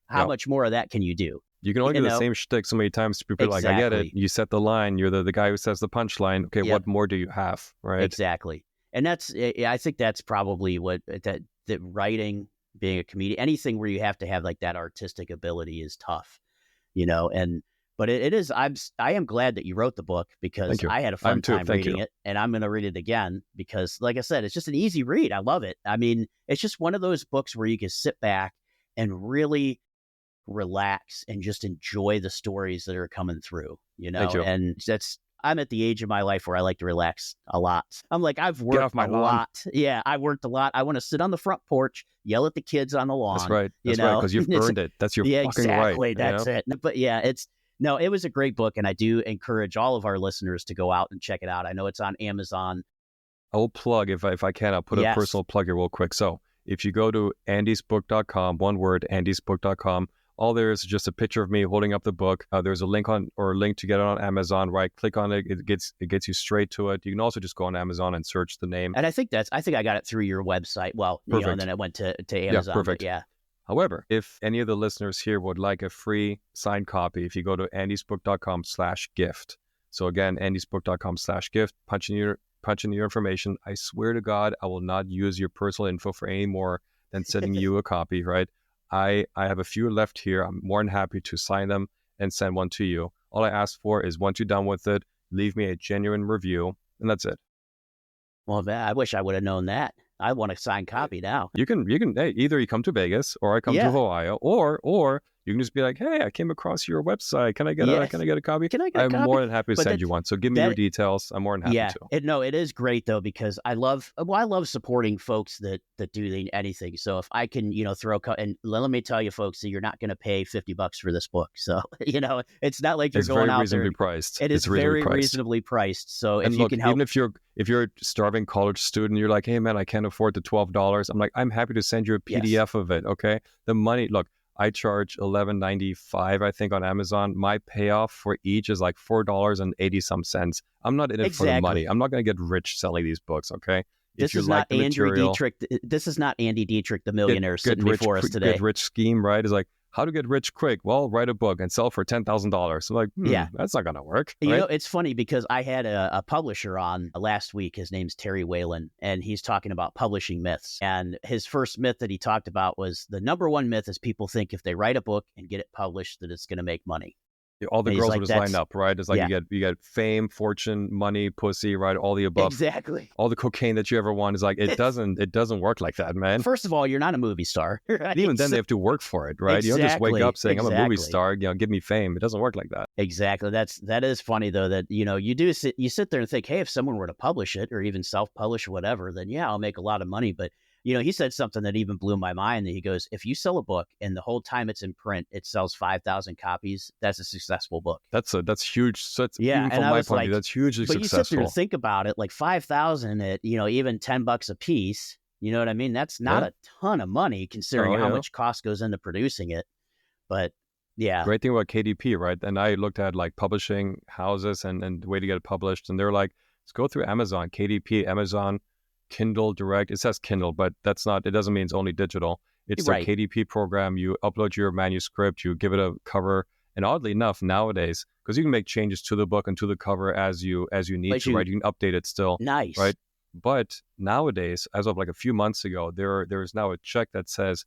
[SPEAKER 1] How much more of that can you do?
[SPEAKER 2] You can only do the same shtick so many times to people like, I get it. You set the line. You're the guy who says the punchline. Okay, what more do you have? Right?
[SPEAKER 1] Exactly. And I think that's probably what that writing, being a comedian, anything where you have to have like that artistic ability is tough, But it is. I am glad that you wrote the book, because I had a fun time reading it, and I'm going to read it again because, like I said, it's just an easy read. I love it. I mean, it's just one of those books where you can sit back and really relax and just enjoy the stories that are coming through. And I'm at the age of my life where I like to relax a lot. I'm like, I've worked a lot. Yeah, I worked a lot. I want to sit on the front porch, yell at the kids on the lawn.
[SPEAKER 2] That's right. That's right, because you've earned it. That's your fucking right.
[SPEAKER 1] Exactly. That's it. But yeah, No, it was a great book, and I do encourage all of our listeners to go out and check it out. I know it's on Amazon.
[SPEAKER 2] I'll plug, if I can, I'll put a personal plug here real quick. So if you go to andysbook.com, one word, andysbook.com, all there is just a picture of me holding up the book. There's a link to get it on Amazon, right? Click on it. It gets you straight to it. You can also just go on Amazon and search the name.
[SPEAKER 1] And I think I got it through your website. Well, and then it went to Amazon.
[SPEAKER 2] Yeah, perfect.
[SPEAKER 1] Yeah.
[SPEAKER 2] However, if any of the listeners here would like a free signed copy, if you go to andysbook.com/gift. So again, andysbook.com/gift, punch in your information. I swear to God, I will not use your personal info for any more than sending you a copy, right? I have a few left here. I'm more than happy to sign them and send one to you. All I ask for is, once you're done with it, leave me a genuine review, and that's it.
[SPEAKER 1] Well, I wish I would have known that. I want a signed copy now.
[SPEAKER 2] You can hey, either you come to Vegas or I come to Ohio, or you can just be like, hey, I came across your website. Can I get a copy? I'm more than happy to send you one. So give me your details. I'm more than happy to.
[SPEAKER 1] It is great though, because I love supporting folks that do anything. So if I can, throw and let me tell you folks, that you're not going to pay $50 for this book. So, it's not like you're going out there.
[SPEAKER 2] Priced.
[SPEAKER 1] It is very reasonably priced. So if you can help.
[SPEAKER 2] Even if you're a starving college student, you're like, hey man, I can't afford the $12. I'm like, I'm happy to send you a PDF of it. Okay. The money, look, I charge $11.95, I think, on Amazon. My payoff for each is like $4.80 some cents. I'm not in it for the money. I'm not going to get rich selling these books, okay?
[SPEAKER 1] This is not Andy Dietrich. This is not Andy Dietrich, the millionaire, sitting before us today.
[SPEAKER 2] Get rich scheme, right? Is like, how to get rich quick? Well, write a book and sell for $10,000. I'm like, that's not going to work. Right?
[SPEAKER 1] It's funny because I had a publisher on last week. His name's Terry Whalen, and he's talking about publishing myths. And his first myth that he talked about was the number one myth is people think if they write a book and get it published that it's going to make money.
[SPEAKER 2] All the girls would just line up, right? It's like you get fame, fortune, money, pussy, right? All the above.
[SPEAKER 1] Exactly.
[SPEAKER 2] All the cocaine that you ever want is like, it doesn't work like that, man.
[SPEAKER 1] First of all, you're not a movie star. Right?
[SPEAKER 2] And even then they have to work for it, right? You don't just wake up saying, I'm a movie star, give me fame. It doesn't work like that.
[SPEAKER 1] Exactly. that is funny though, that, you sit there and think, hey, if someone were to publish it or even self-publish or whatever, then I'll make a lot of money. But he said something that even blew my mind. That he goes, if you sell a book and the whole time it's in print, it sells 5,000 copies, that's a successful book.
[SPEAKER 2] That's huge. So even from my point of view, that's hugely successful.
[SPEAKER 1] But you sit there and think about it, like 5,000 at, even $10 a piece. You know what I mean? That's not a ton of money considering how much cost goes into producing it. But yeah.
[SPEAKER 2] Great thing about KDP, right? And I looked at like publishing houses and the way to get it published. And they're like, let's go through Amazon, KDP, Amazon, Kindle Direct. It says Kindle, but it doesn't mean it's only digital. It's the KDP program. You upload your manuscript, you give it a cover. And oddly enough, nowadays, because you can make changes to the book and to the cover as you need to, right? You can update it still.
[SPEAKER 1] Nice.
[SPEAKER 2] Right? But nowadays, as of like a few months ago, there is now a check that says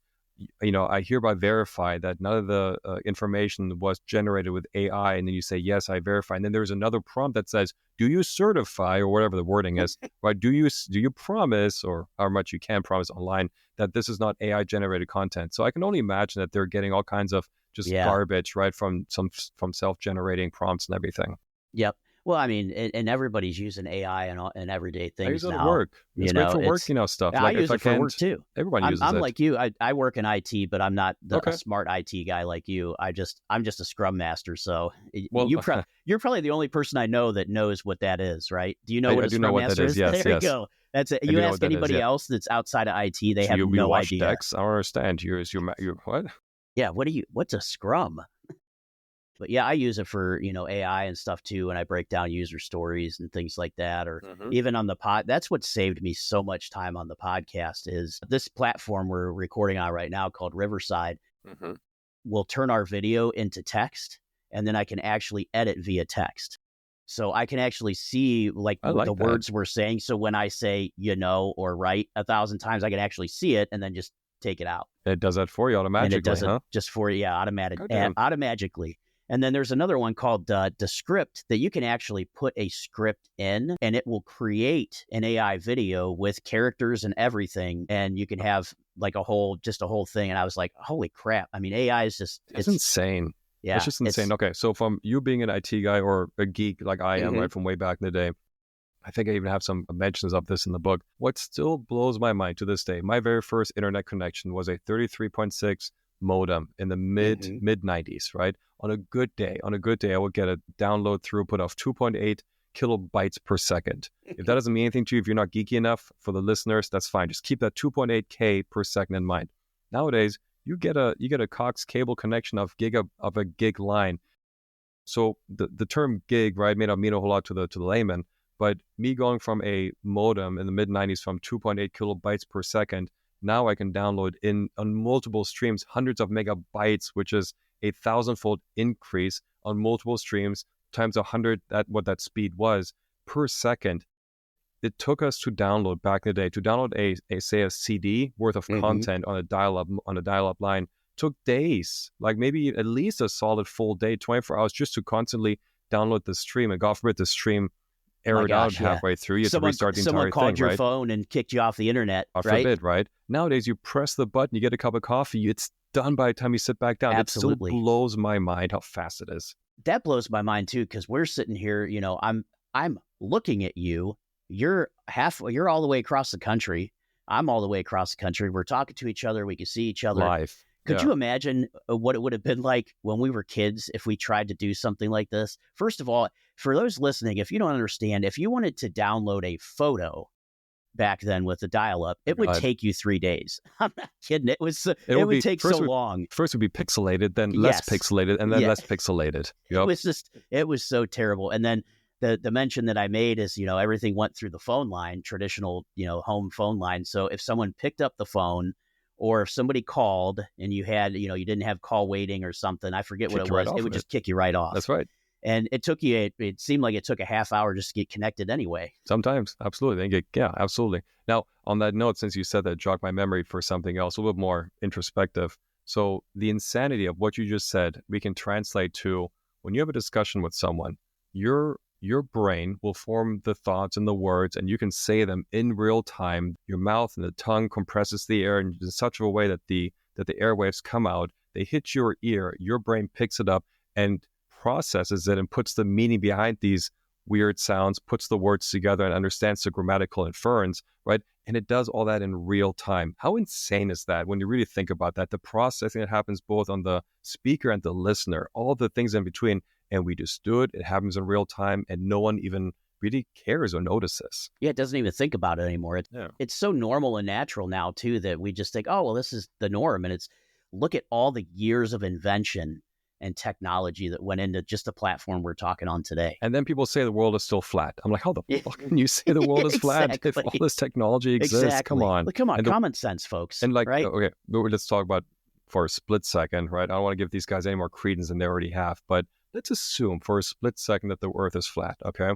[SPEAKER 2] I hereby verify that none of the information was generated with AI, and then you say, yes, I verify. And then there's another prompt that says, do you certify, or whatever the wording is, right? Do you promise, or how much you can promise online, that this is not AI generated content? So I can only imagine that they're getting all kinds of just garbage, right, from self-generating prompts and everything.
[SPEAKER 1] Yep. Well, I mean, and everybody's using AI and everyday things
[SPEAKER 2] I use it
[SPEAKER 1] now.
[SPEAKER 2] at work. It's great for work, stuff.
[SPEAKER 1] I use it for work too.
[SPEAKER 2] Everyone uses it.
[SPEAKER 1] I'm like you. I work in IT, but I'm not a smart IT guy like you. I'm just a Scrum Master. So you're probably the only person I know that knows what that is, right? Do you know what a Scrum Master is?
[SPEAKER 2] Yes,
[SPEAKER 1] there you go. That's it. You ask anybody else that's outside of IT, they have no idea.
[SPEAKER 2] Decks? I don't understand. You're what?
[SPEAKER 1] Yeah. What's a Scrum? But yeah, I use it for, AI and stuff too. And I break down user stories and things like that, or even on the pod. That's what saved me so much time on the podcast is this platform we're recording on right now called Riverside will turn our video into text. And then I can actually edit via text. So I can actually see the words we're saying. So when I say, or right 1,000 times, I can actually see it and then just take it out.
[SPEAKER 2] It does that for you automatically,
[SPEAKER 1] and it does it just for you, automatically. And then there's another one called Descript that you can actually put a script in and it will create an AI video with characters and everything. And you can have a whole thing. And I was like, holy crap. I mean, AI is it's
[SPEAKER 2] insane. Yeah. It's just insane. Okay. So from you being an IT guy or a geek like I am, right, from way back in the day, I think I even have some mentions of this in the book. What still blows my mind to this day, my very first internet connection was a 33.6 modem in the mid 90s, right? On a good day, I would get a download throughput of 2.8 kilobytes per second. If that doesn't mean anything to you, if you're not geeky enough for the listeners, that's fine. Just keep that 2.8K per second in mind. Nowadays, you get a coax cable connection of a gig line. So the term gig, right, may not mean a whole lot to the layman, but me going from a modem in the mid 90s from 2.8 kilobytes per second, now I can download on multiple streams, hundreds of megabytes, which is a 1,000-fold increase on multiple streams times 100, what that speed was per second. It took us to download back in the day, to download a CD worth of content on a dial-up line took days, like maybe at least a solid full day, 24 hours just to constantly download the stream. And God forbid the stream errored out halfway through. You have to restart the entire thing,
[SPEAKER 1] Someone called your
[SPEAKER 2] right?
[SPEAKER 1] phone and kicked you off the internet,
[SPEAKER 2] God
[SPEAKER 1] right?
[SPEAKER 2] forbid, right? Nowadays, you press the button, you get a cup of coffee, it's done by the time you sit back down.
[SPEAKER 1] Absolutely.
[SPEAKER 2] It still blows my mind how fast it is.
[SPEAKER 1] That blows my mind too, because we're sitting here, I'm looking at you. You're all the way across the country. I'm all the way across the country. We're talking to each other. We can see each other
[SPEAKER 2] live.
[SPEAKER 1] Could you imagine what it would have been like when we were kids if we tried to do something like this? First of all, for those listening, if you don't understand, if you wanted to download a photo back then with the dial-up, it would take you 3 days. I'm not kidding. It would take so long.
[SPEAKER 2] First would be pixelated, then less pixelated, and then less pixelated. Yep.
[SPEAKER 1] It was so terrible. And then the mention that I made is, everything went through the phone line, traditional, home phone line. So if someone picked up the phone, or if somebody called and you had, you didn't have call waiting or something, I forget what it was, it would just kick you right off.
[SPEAKER 2] That's right.
[SPEAKER 1] And it seemed like it took a half hour just to get connected anyway.
[SPEAKER 2] Sometimes, absolutely. Yeah, absolutely. Now, on that note, since you said that, jogged my memory for something else, a little bit more introspective. So the insanity of what you just said, we can translate to when you have a discussion with someone, your brain will form the thoughts and the words, and you can say them in real time. Your mouth and the tongue compresses the air in such a way that the airwaves come out. They hit your ear. Your brain picks it up and processes it and puts the meaning behind these weird sounds, puts the words together and understands the grammatical inference, right? And it does all that in real time. How insane is that when you really think about that? The processing that happens both on the speaker and the listener, all the things in between. And we just do it. It happens in real time, and no one even really cares or notices.
[SPEAKER 1] Yeah, it doesn't even think about it anymore. It's so normal and natural now, too, that we just think, oh, well, this is the norm. And look at all the years of invention and technology that went into just the platform we're talking on today.
[SPEAKER 2] And then people say the world is still flat. I'm like, how the fuck can you say the world is flat if all this technology exists?
[SPEAKER 1] Exactly.
[SPEAKER 2] Come on.
[SPEAKER 1] Common sense, folks.
[SPEAKER 2] And
[SPEAKER 1] right?
[SPEAKER 2] Okay, let's talk about for a split second, right? I don't want to give these guys any more credence than they already have, but let's assume for a split second that the Earth is flat, okay?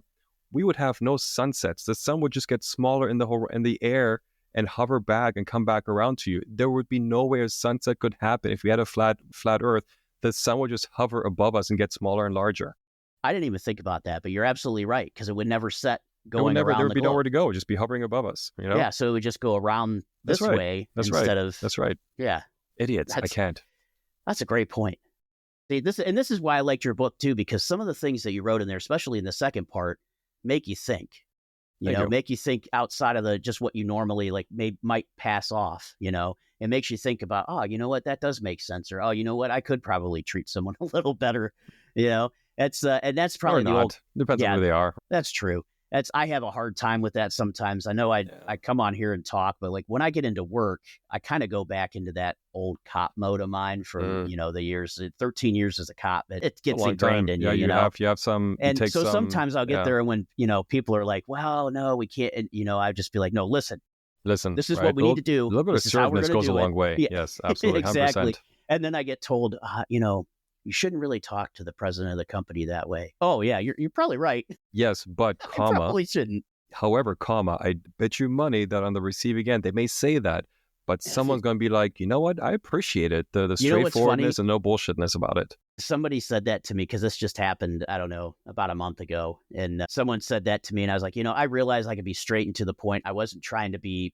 [SPEAKER 2] We would have no sunsets. The sun would just get smaller in the air, and hover back and come back around to you. There would be no way a sunset could happen if we had a flat Earth. The sun would just hover above us and get smaller and larger.
[SPEAKER 1] I didn't even think about that, but you're absolutely right, because it would never set going around
[SPEAKER 2] there
[SPEAKER 1] the
[SPEAKER 2] would be
[SPEAKER 1] globe.
[SPEAKER 2] nowhere to go. It'd just be hovering above us, you know?
[SPEAKER 1] Yeah, so it would just go around this way instead of...
[SPEAKER 2] That's right.
[SPEAKER 1] Yeah.
[SPEAKER 2] Idiots. I can't.
[SPEAKER 1] That's a great point. See, this is why I liked your book too, because some of the things that you wrote in there, especially in the second part, make you think. Make you think outside of just what you normally might pass off. It makes you think about, oh, you know what, that does make sense, or oh, you know what, I could probably treat someone a little better. It's and that's probably the old.
[SPEAKER 2] Depends on who they are.
[SPEAKER 1] That's true. I have a hard time with that sometimes. I know I come on here and talk, but when I get into work, I kind of go back into that old cop mode of mine from, the years, 13 years as a cop. It gets ingrained in you,
[SPEAKER 2] you have some.
[SPEAKER 1] And so sometimes I'll get there and when, people are like, well, no, we can't. And, I just be like, no, listen, this is what we need to do.
[SPEAKER 2] A little bit of assertiveness goes a long way.
[SPEAKER 1] Yeah.
[SPEAKER 2] Yes, absolutely.
[SPEAKER 1] Exactly.
[SPEAKER 2] 100%.
[SPEAKER 1] And then I get told, you shouldn't really talk to the president of the company that way. Oh, yeah, you're probably right.
[SPEAKER 2] Yes, but
[SPEAKER 1] I probably shouldn't.
[SPEAKER 2] However, I bet you money that on the receiving end, they may say that, but someone's going to be like, you know what? I appreciate it. The straightforwardness and no bullshitness about it.
[SPEAKER 1] Somebody said that to me because this just happened, I don't know, about a month ago. And someone said that to me and I was like, I realized I could be straight and to the point. I wasn't trying to be,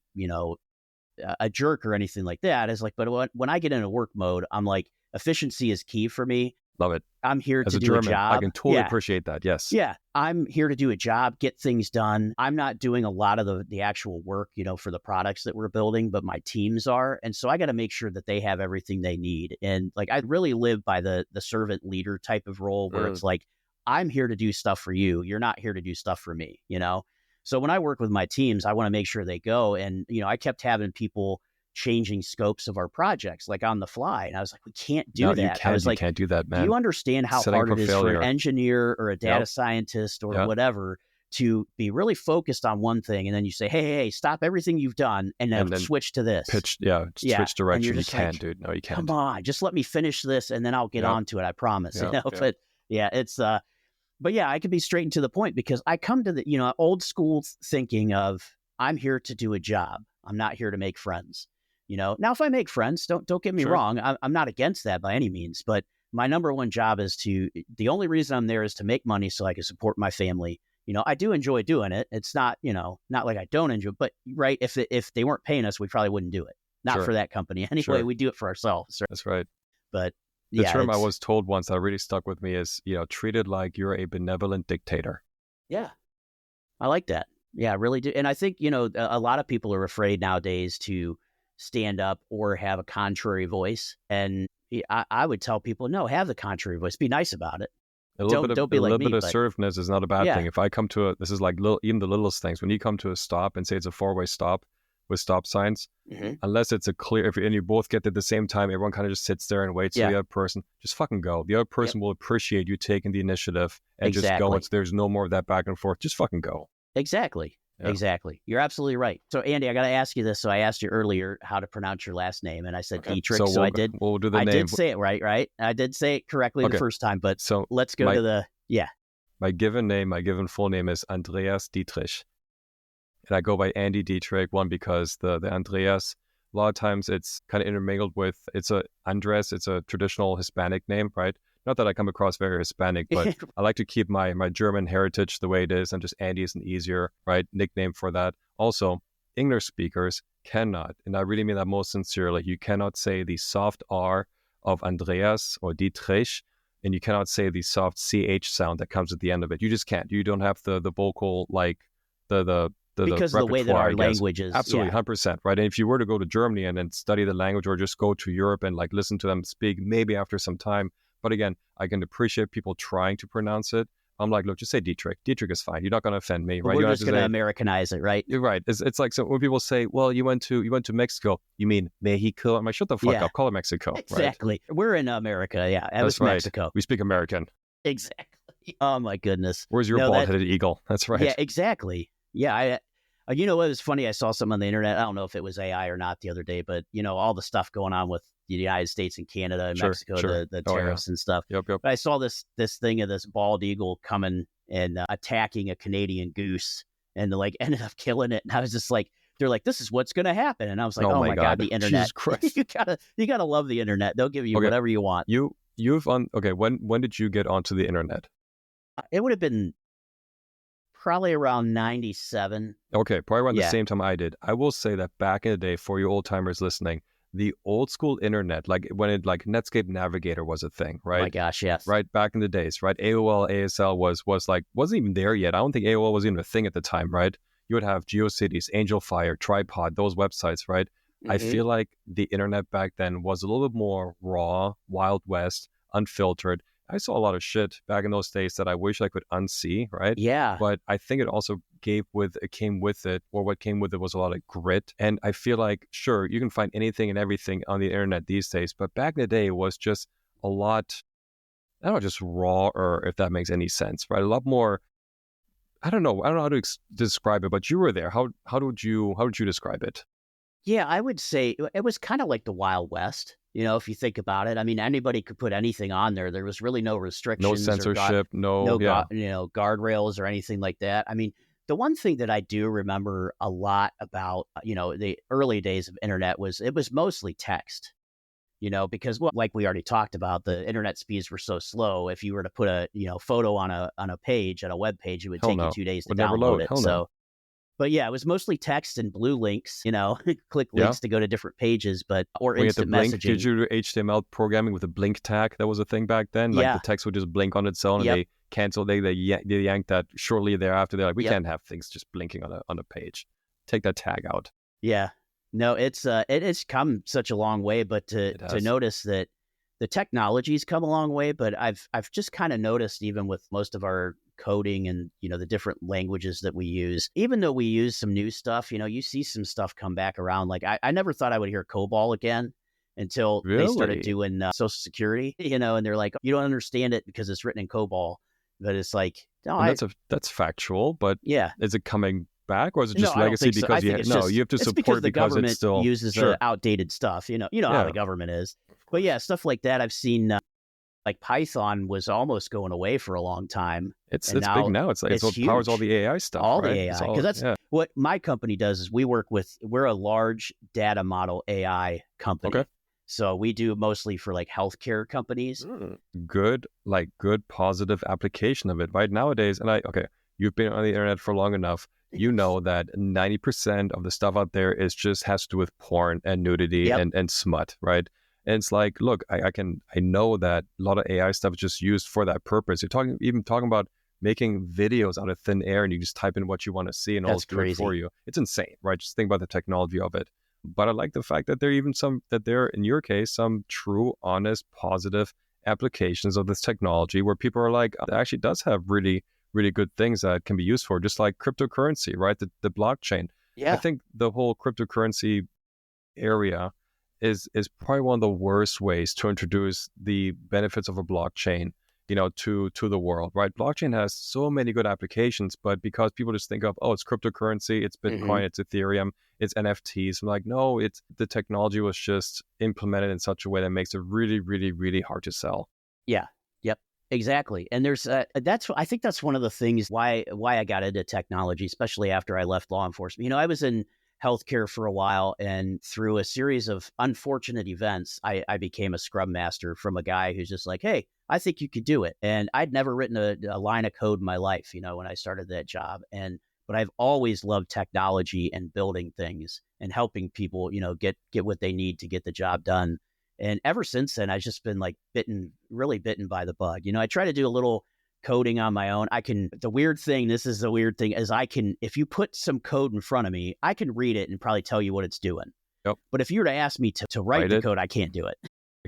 [SPEAKER 1] a jerk or anything like that. It's like, but when I get into work mode, I'm like, efficiency is key for me.
[SPEAKER 2] Love it.
[SPEAKER 1] I'm here
[SPEAKER 2] As
[SPEAKER 1] to
[SPEAKER 2] a
[SPEAKER 1] do
[SPEAKER 2] German,
[SPEAKER 1] a job.
[SPEAKER 2] I can totally appreciate that. Yes.
[SPEAKER 1] Yeah. I'm here to do a job, get things done. I'm not doing a lot of the actual work, for the products that we're building, but my teams are. And so I got to make sure that they have everything they need. And I really live by the servant leader type of role where it's like, I'm here to do stuff for you. You're not here to do stuff for me, So when I work with my teams, I want to make sure they go. And, I kept having people changing scopes of our projects on the fly. And I was like, we can't do that. I was like,
[SPEAKER 2] you can't do that, man.
[SPEAKER 1] Do you understand how hard it is for an engineer or a data scientist or whatever to be really focused on one thing? And then you say, hey, stop everything you've done and then switch to this.
[SPEAKER 2] Switch direction. You can't, dude. No, you can't.
[SPEAKER 1] Come on, just let me finish this and then I'll get on to it. I promise. But it's but yeah, I could be straight and to the point because I come to the, old school thinking of I'm here to do a job. I'm not here to make friends. Now, if I make friends, don't get me wrong. I'm not against that by any means, but my number one job is the only reason I'm there is to make money so I can support my family. I do enjoy doing it. It's not, not like I don't enjoy, but right. If they weren't paying us, we probably wouldn't do it. Not for that company. Anyway, we do it for ourselves. Right?
[SPEAKER 2] That's right.
[SPEAKER 1] But
[SPEAKER 2] the term I was told once that really stuck with me is, treat it like you're a benevolent dictator.
[SPEAKER 1] Yeah. I like that. Yeah, I really do. And I think, a lot of people are afraid nowadays to stand up or have a contrary voice. And I would tell people, no, have the contrary voice. Be nice about it. Don't be like me. A little bit of
[SPEAKER 2] assertiveness is not a bad thing. If I come to this is like even the littlest things. When you come to a stop and say it's a 4-way stop with stop signs, unless it's a clear, and you both get at the same time, everyone kind of just sits there and waits for the other person. Just fucking go. The other person will appreciate you taking the initiative and just go. There's no more of that back and forth. Just fucking go.
[SPEAKER 1] Exactly. Yeah. Exactly. You're absolutely right. So, Andy, I got to ask you this. So I asked you earlier how to pronounce your last name, and I said Dietrich. So I did.
[SPEAKER 2] We'll do the name.
[SPEAKER 1] I did say it right? I did say it correctly the first time, but let's go to the,
[SPEAKER 2] My given full name is Andreas Dietrich. And I go by Andy Dietrich, one, because the Andreas, a lot of times it's kind of intermingled with, it's a traditional Hispanic name, right? Not that I come across very Hispanic, but I like to keep my German heritage the way it is, and just Andy is an easier, right, nickname for that. Also, English speakers cannot, and I really mean that most sincerely, you cannot say the soft R of Andreas or Dietrich, and you cannot say the soft CH sound that comes at the end of it. You just can't. You don't have the vocal, like the
[SPEAKER 1] because of the way that our language is.
[SPEAKER 2] Absolutely, 100%, right? And if you were to go to Germany and then study the language, or just go to Europe and listen to them speak, maybe after some time. But again, I can appreciate people trying to pronounce it. I'm like, look, just say Dietrich. Dietrich is fine. You're not going to offend me, right?
[SPEAKER 1] We're just going to Americanize it, right?
[SPEAKER 2] You're right. It's like, so when people say, well, you went to Mexico, you mean Mexico? I'm like, shut the fuck up. Call it Mexico.
[SPEAKER 1] Exactly.
[SPEAKER 2] Right?
[SPEAKER 1] We're in America. Yeah. It was Mexico.
[SPEAKER 2] We speak American.
[SPEAKER 1] Exactly. Oh my goodness.
[SPEAKER 2] Where's your bald-headed eagle? That's right.
[SPEAKER 1] Yeah, exactly. Yeah. You know, it was funny. I saw something on the internet. I don't know if it was AI or not the other day, but all the stuff going on with the United States and Canada and Mexico, the tariffs and stuff.
[SPEAKER 2] Yep.
[SPEAKER 1] But I saw this thing of this bald eagle coming and attacking a Canadian goose and ended up killing it. And I was just like, they're like, this is what's going to happen. And I was like,
[SPEAKER 2] Oh
[SPEAKER 1] oh
[SPEAKER 2] my
[SPEAKER 1] my God,
[SPEAKER 2] God.
[SPEAKER 1] the internet.
[SPEAKER 2] Jesus Christ.
[SPEAKER 1] you gotta love the internet. They'll give you
[SPEAKER 2] Okay.
[SPEAKER 1] whatever you want.
[SPEAKER 2] Okay, when did you get onto the internet?
[SPEAKER 1] It would have been probably around 97.
[SPEAKER 2] Okay, probably around the
[SPEAKER 1] Yeah.
[SPEAKER 2] same time I did. I will say that back in the day, for you old timers listening, the old school internet, like when Netscape Navigator was a thing,
[SPEAKER 1] Oh
[SPEAKER 2] right?
[SPEAKER 1] my gosh, yes.
[SPEAKER 2] Right back in the days, right? AOL, ASL wasn't even there yet. I don't think AOL was even a thing at the time, right? You would have GeoCities, AngelFire, Tripod, those websites, right? I feel like the internet back then was a little bit more raw, Wild West, unfiltered. I saw a lot of shit back in those days that I wish I could unsee, right?
[SPEAKER 1] Yeah.
[SPEAKER 2] But I think it also came with it was a lot of grit. And I feel like, sure, you can find anything and everything on the internet these days, but back in the day, it was just a lot, I don't know, just raw, or if that makes any sense, right? A lot more, I don't know how to describe it, but you were there. How would you describe it?
[SPEAKER 1] Yeah, I would say it was kind of like the Wild West. If you think about it, I mean, anybody could put anything on there. There was really no restrictions,
[SPEAKER 2] No censorship,
[SPEAKER 1] guardrails or anything like that. I mean, the one thing that I do remember a lot about, the early days of internet it was mostly text. Because like we already talked about, the internet speeds were so slow. If you were to put a photo on a page, on a web page, it would take you 2 days to download it. So. But yeah, it was mostly text and blue links, click links to go to different pages, or instant messaging.
[SPEAKER 2] Did you do HTML programming with a blink tag? That was a thing back then. Like the text would just blink on its own, and they canceled. They yanked that shortly thereafter. They're like, we can't have things just blinking on a page. Take that tag out.
[SPEAKER 1] Yeah, no, it's come such a long way. But to notice that the technology's come a long way, but I've just kind of noticed, even with most of our coding and the different languages that we use, even though we use some new stuff, you see some stuff come back around. Like I never thought I would hear COBOL again until they started doing Social Security, and they're like, you don't understand it because it's written in COBOL, but it's like, no,
[SPEAKER 2] that's factual, but
[SPEAKER 1] yeah,
[SPEAKER 2] is it coming back, or is it just legacy because you have to support
[SPEAKER 1] the
[SPEAKER 2] because
[SPEAKER 1] government
[SPEAKER 2] it's still
[SPEAKER 1] uses outdated stuff, how the government is. But yeah, stuff like that I've seen. Like Python was almost going away for a long time.
[SPEAKER 2] It's big now. It's what powers all the AI stuff.
[SPEAKER 1] All
[SPEAKER 2] right?
[SPEAKER 1] the AI, because that's what my company does. Is we're a large data model AI company. Okay. So we do mostly for like healthcare companies.
[SPEAKER 2] Good positive application of it right nowadays. And you've been on the internet for long enough. You know that 90% of the stuff out there has to do with porn and nudity and smut, right? And it's like, look, I know that a lot of AI stuff is just used for that purpose. You're talking about making videos out of thin air, and you just type in what you want to see and all do it for you. It's insane, right? Just think about the technology of it. But I like the fact that there in your case, some true, honest, positive applications of this technology where people are like, it actually does have really, really good things that can be used for, just like cryptocurrency, right? The blockchain. Yeah. I think the whole cryptocurrency area is probably one of the worst ways to introduce the benefits of a blockchain, to the world, right? Blockchain has so many good applications, but because people just think of, it's cryptocurrency, it's Bitcoin, it's Ethereum, it's NFTs. I'm like, no, the technology was just implemented in such a way that makes it really, really, really hard to sell.
[SPEAKER 1] Yeah. Yep. Exactly. And there's I think that's one of the things why I got into technology, especially after I left law enforcement. I was in healthcare for a while, and through a series of unfortunate events, I became a scrum master from a guy who's just like, hey, I think you could do it. And I'd never written a line of code in my life, when I started that job. But I've always loved technology and building things and helping people, get what they need to get the job done. And ever since then, I've just been like really bitten by the bug. I try to do a little coding on my own. This is a weird thing, is if you put some code in front of me, I can read it and probably tell you what it's doing.
[SPEAKER 2] Yep.
[SPEAKER 1] But if you were to ask me to write the code, I can't do it.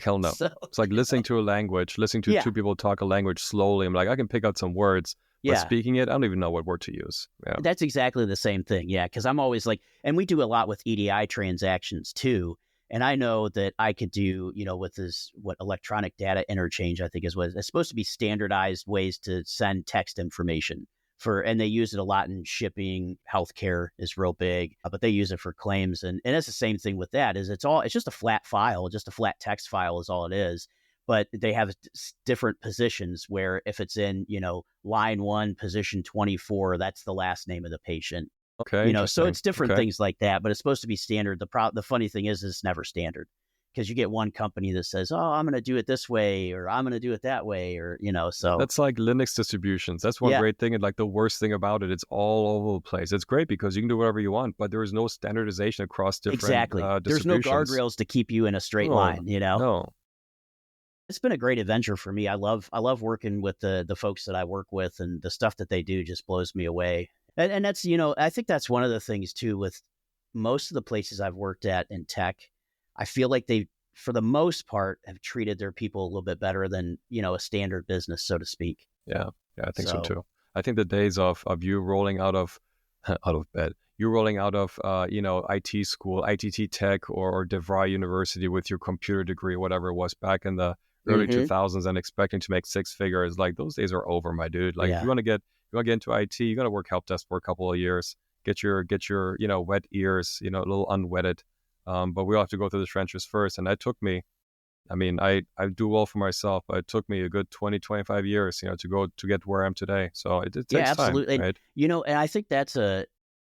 [SPEAKER 2] Hell no. So, it's like listening to two people talk a language slowly. I'm like, I can pick out some words, but speaking it, I don't even know what word to use. Yeah.
[SPEAKER 1] That's exactly the same thing. Yeah. Because I'm always like, and we do a lot with EDI transactions too. And I know that I could do, with what electronic data interchange, I think it's supposed to be standardized ways to send text information and they use it a lot in shipping. Healthcare is real big, but they use it for claims. And it's the same thing with that. It's just a flat file, just a flat text file is all it is. But they have different positions where if it's in, line 1, position 24, that's the last name of the patient.
[SPEAKER 2] Okay,
[SPEAKER 1] You know, so
[SPEAKER 2] interesting.
[SPEAKER 1] it's different
[SPEAKER 2] Okay.
[SPEAKER 1] things like that, but it's supposed to be standard. The funny thing is it's never standard because you get one company that says, "Oh, I'm going to do it this way," or "I'm going to do it that way," or so
[SPEAKER 2] That's like Linux distributions. That's one
[SPEAKER 1] yeah,
[SPEAKER 2] great thing. And like the worst thing about it, it's all over the place. It's great because you can do whatever you want, but there is no standardization across different
[SPEAKER 1] exactly. There's no
[SPEAKER 2] distributions.
[SPEAKER 1] guardrails to keep you in a straight
[SPEAKER 2] No,
[SPEAKER 1] line.
[SPEAKER 2] no.
[SPEAKER 1] It's been a great adventure for me. I love working with the folks that I work with, and the stuff that they do just blows me away. And that's I think that's one of the things too with most of the places I've worked at in tech. I feel like they, for the most part, have treated their people a little bit better than a standard business, so to speak.
[SPEAKER 2] Yeah, yeah, I think so
[SPEAKER 1] So
[SPEAKER 2] too. I think the days of you rolling out of out of bed, you rolling out of IT school, ITT Tech or DeVry University with your computer degree, whatever it was back in the early
[SPEAKER 1] hmm
[SPEAKER 2] 2000s, and expecting to make six figures, like those days are over, my dude. Like if
[SPEAKER 1] yeah,
[SPEAKER 2] you want to get into IT, you got to work help desk for a couple of years, get your wet ears, a little unwetted. But we all have to go through the trenches first, and that took me. I mean, I do well for myself, but it took me a good 20, 25 years, to get where I am today. So it
[SPEAKER 1] yeah,
[SPEAKER 2] takes time,
[SPEAKER 1] absolutely. And
[SPEAKER 2] right?
[SPEAKER 1] and I think that's a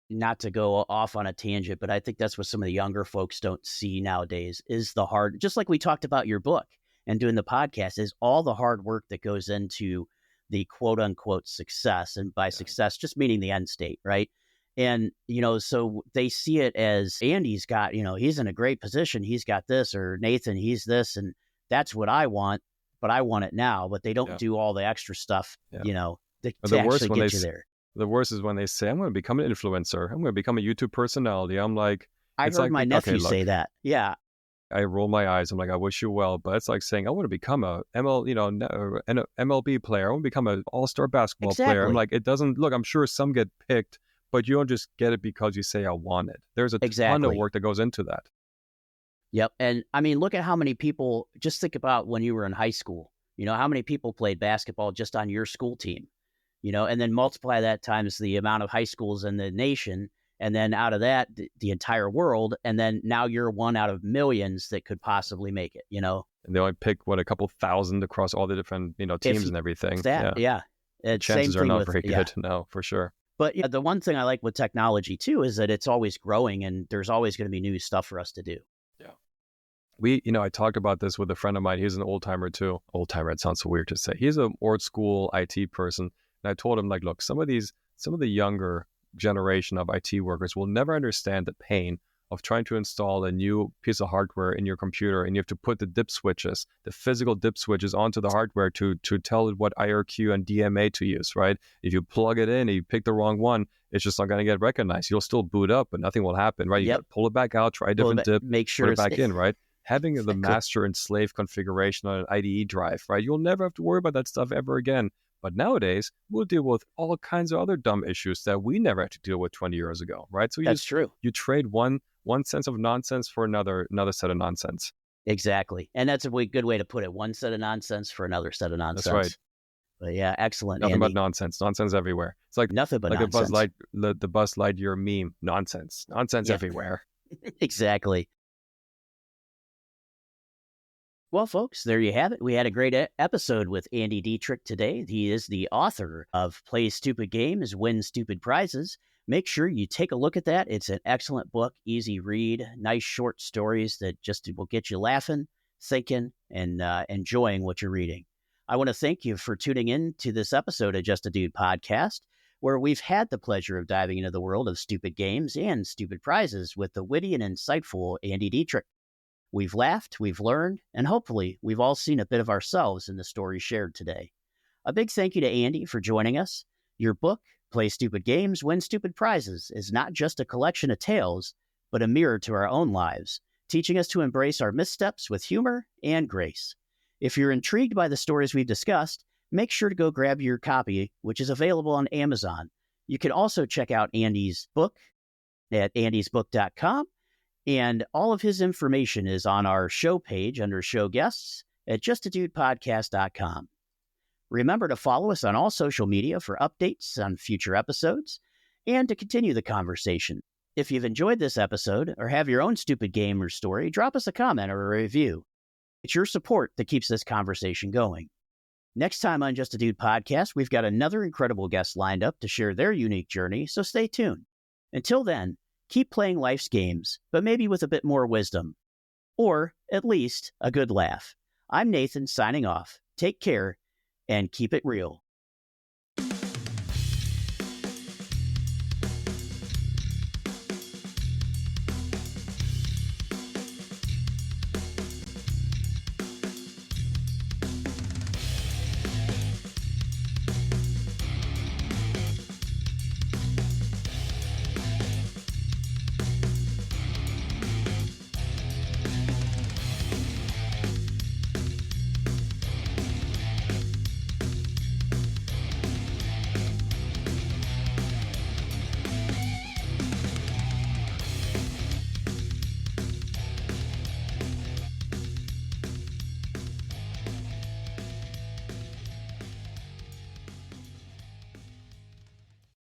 [SPEAKER 1] not to go off on a tangent, but I think that's what some of the younger folks don't see nowadays is the hard, just like we talked about your book and doing the podcast, is all the hard work that goes into the quote unquote success. And by
[SPEAKER 2] Yeah.
[SPEAKER 1] success, just meaning the end state, right? And, so they see it as Andy's got, he's in a great position. He's got this, or Nathan, he's this, and that's what I want, but I want it now. But they don't
[SPEAKER 2] Yeah.
[SPEAKER 1] do all the extra stuff,
[SPEAKER 2] Yeah. But
[SPEAKER 1] to actually get you there.
[SPEAKER 2] the worst is when they say, I'm going to become an influencer. I'm going to become a YouTube personality. I'm like,
[SPEAKER 1] I
[SPEAKER 2] it's
[SPEAKER 1] heard
[SPEAKER 2] like,
[SPEAKER 1] my
[SPEAKER 2] okay,
[SPEAKER 1] nephew
[SPEAKER 2] look,
[SPEAKER 1] say that. Yeah,
[SPEAKER 2] I roll my eyes. I'm like, I wish you well, but it's like saying, I want to become a an MLB player. I want to become an all-star basketball player. I'm
[SPEAKER 1] exactly.
[SPEAKER 2] like, it doesn't look, I'm sure some get picked, but you don't just get it because you say, I want it. There's a ton of
[SPEAKER 1] Exactly.
[SPEAKER 2] work that goes into that.
[SPEAKER 1] Yep. And I mean, look at how many people, just think about when you were in high school, how many people played basketball just on your school team, and then multiply that times the amount of high schools in the nation. And then out of that, the entire world. And then now you're one out of millions that could possibly make it.
[SPEAKER 2] And they only pick a couple thousand across all the different
[SPEAKER 1] If
[SPEAKER 2] teams and everything.
[SPEAKER 1] that,
[SPEAKER 2] Yeah,
[SPEAKER 1] yeah.
[SPEAKER 2] the
[SPEAKER 1] It's same
[SPEAKER 2] chances are
[SPEAKER 1] thing
[SPEAKER 2] not
[SPEAKER 1] with,
[SPEAKER 2] very
[SPEAKER 1] yeah.
[SPEAKER 2] good. No, for sure.
[SPEAKER 1] But yeah, the one thing I like with technology too is that it's always growing and there's always going to be new stuff for us to do.
[SPEAKER 2] I talked about this with a friend of mine. He's an old timer too. Old timer, it sounds so weird to say. He's an old school IT person. And I told him, like, look, some of the younger generation of IT workers will never understand the pain of trying to install a new piece of hardware in your computer, and you have to put the physical dip switches onto the hardware to tell it what IRQ and DMA to use, right? If you plug it in and you pick the wrong one, it's just not going to get recognized. You'll still boot up, but nothing will happen, right? You got
[SPEAKER 1] Yep.
[SPEAKER 2] to pull it back out, try a different dip,
[SPEAKER 1] Make
[SPEAKER 2] put
[SPEAKER 1] sure
[SPEAKER 2] it back in, right? Having the
[SPEAKER 1] exactly.
[SPEAKER 2] master and slave configuration on an IDE drive, right? You'll never have to worry about that stuff ever again. But nowadays, we'll deal with all kinds of other dumb issues that we never had to deal with 20 years ago, right? So
[SPEAKER 1] That's true.
[SPEAKER 2] you trade one sense of nonsense for another set of nonsense.
[SPEAKER 1] Exactly. And that's a good way to put it. One set of nonsense for another set of nonsense.
[SPEAKER 2] That's right.
[SPEAKER 1] But yeah, excellent,
[SPEAKER 2] Nothing but
[SPEAKER 1] Andy.
[SPEAKER 2] nonsense everywhere. It's like
[SPEAKER 1] Nothing but
[SPEAKER 2] like
[SPEAKER 1] nonsense.
[SPEAKER 2] the Buzz Lightyear meme, nonsense
[SPEAKER 1] Yeah.
[SPEAKER 2] everywhere.
[SPEAKER 1] Exactly. Well, folks, there you have it. We had a great episode with Andy Dietrich today. He is the author of Play Stupid Games, Win Stupid Prizes. Make sure you take a look at that. It's an excellent book, easy read, nice short stories that just will get you laughing, thinking, and enjoying what you're reading. I want to thank you for tuning in to this episode of Just a Dude podcast, where we've had the pleasure of diving into the world of stupid games and stupid prizes with the witty and insightful Andy Dietrich. We've laughed, we've learned, and hopefully we've all seen a bit of ourselves in the stories shared today. A big thank you to Andy for joining us. Your book, Play Stupid Games, Win Stupid Prizes, is not just a collection of tales, but a mirror to our own lives, teaching us to embrace our missteps with humor and grace. If you're intrigued by the stories we've discussed, make sure to go grab your copy, which is available on Amazon. You can also check out Andy's book at andysbook.com. And all of his information is on our show page under show guests at justadudepodcast.com. Remember to follow us on all social media for updates on future episodes and to continue the conversation. If you've enjoyed this episode or have your own stupid game or story, drop us a comment or a review. It's your support that keeps this conversation going. Next time on Just a Dude Podcast, we've got another incredible guest lined up to share their unique journey, so stay tuned. Until then, keep playing life's games, but maybe with a bit more wisdom. Or, at least, a good laugh. I'm Nathan, signing off. Take care, and keep it real.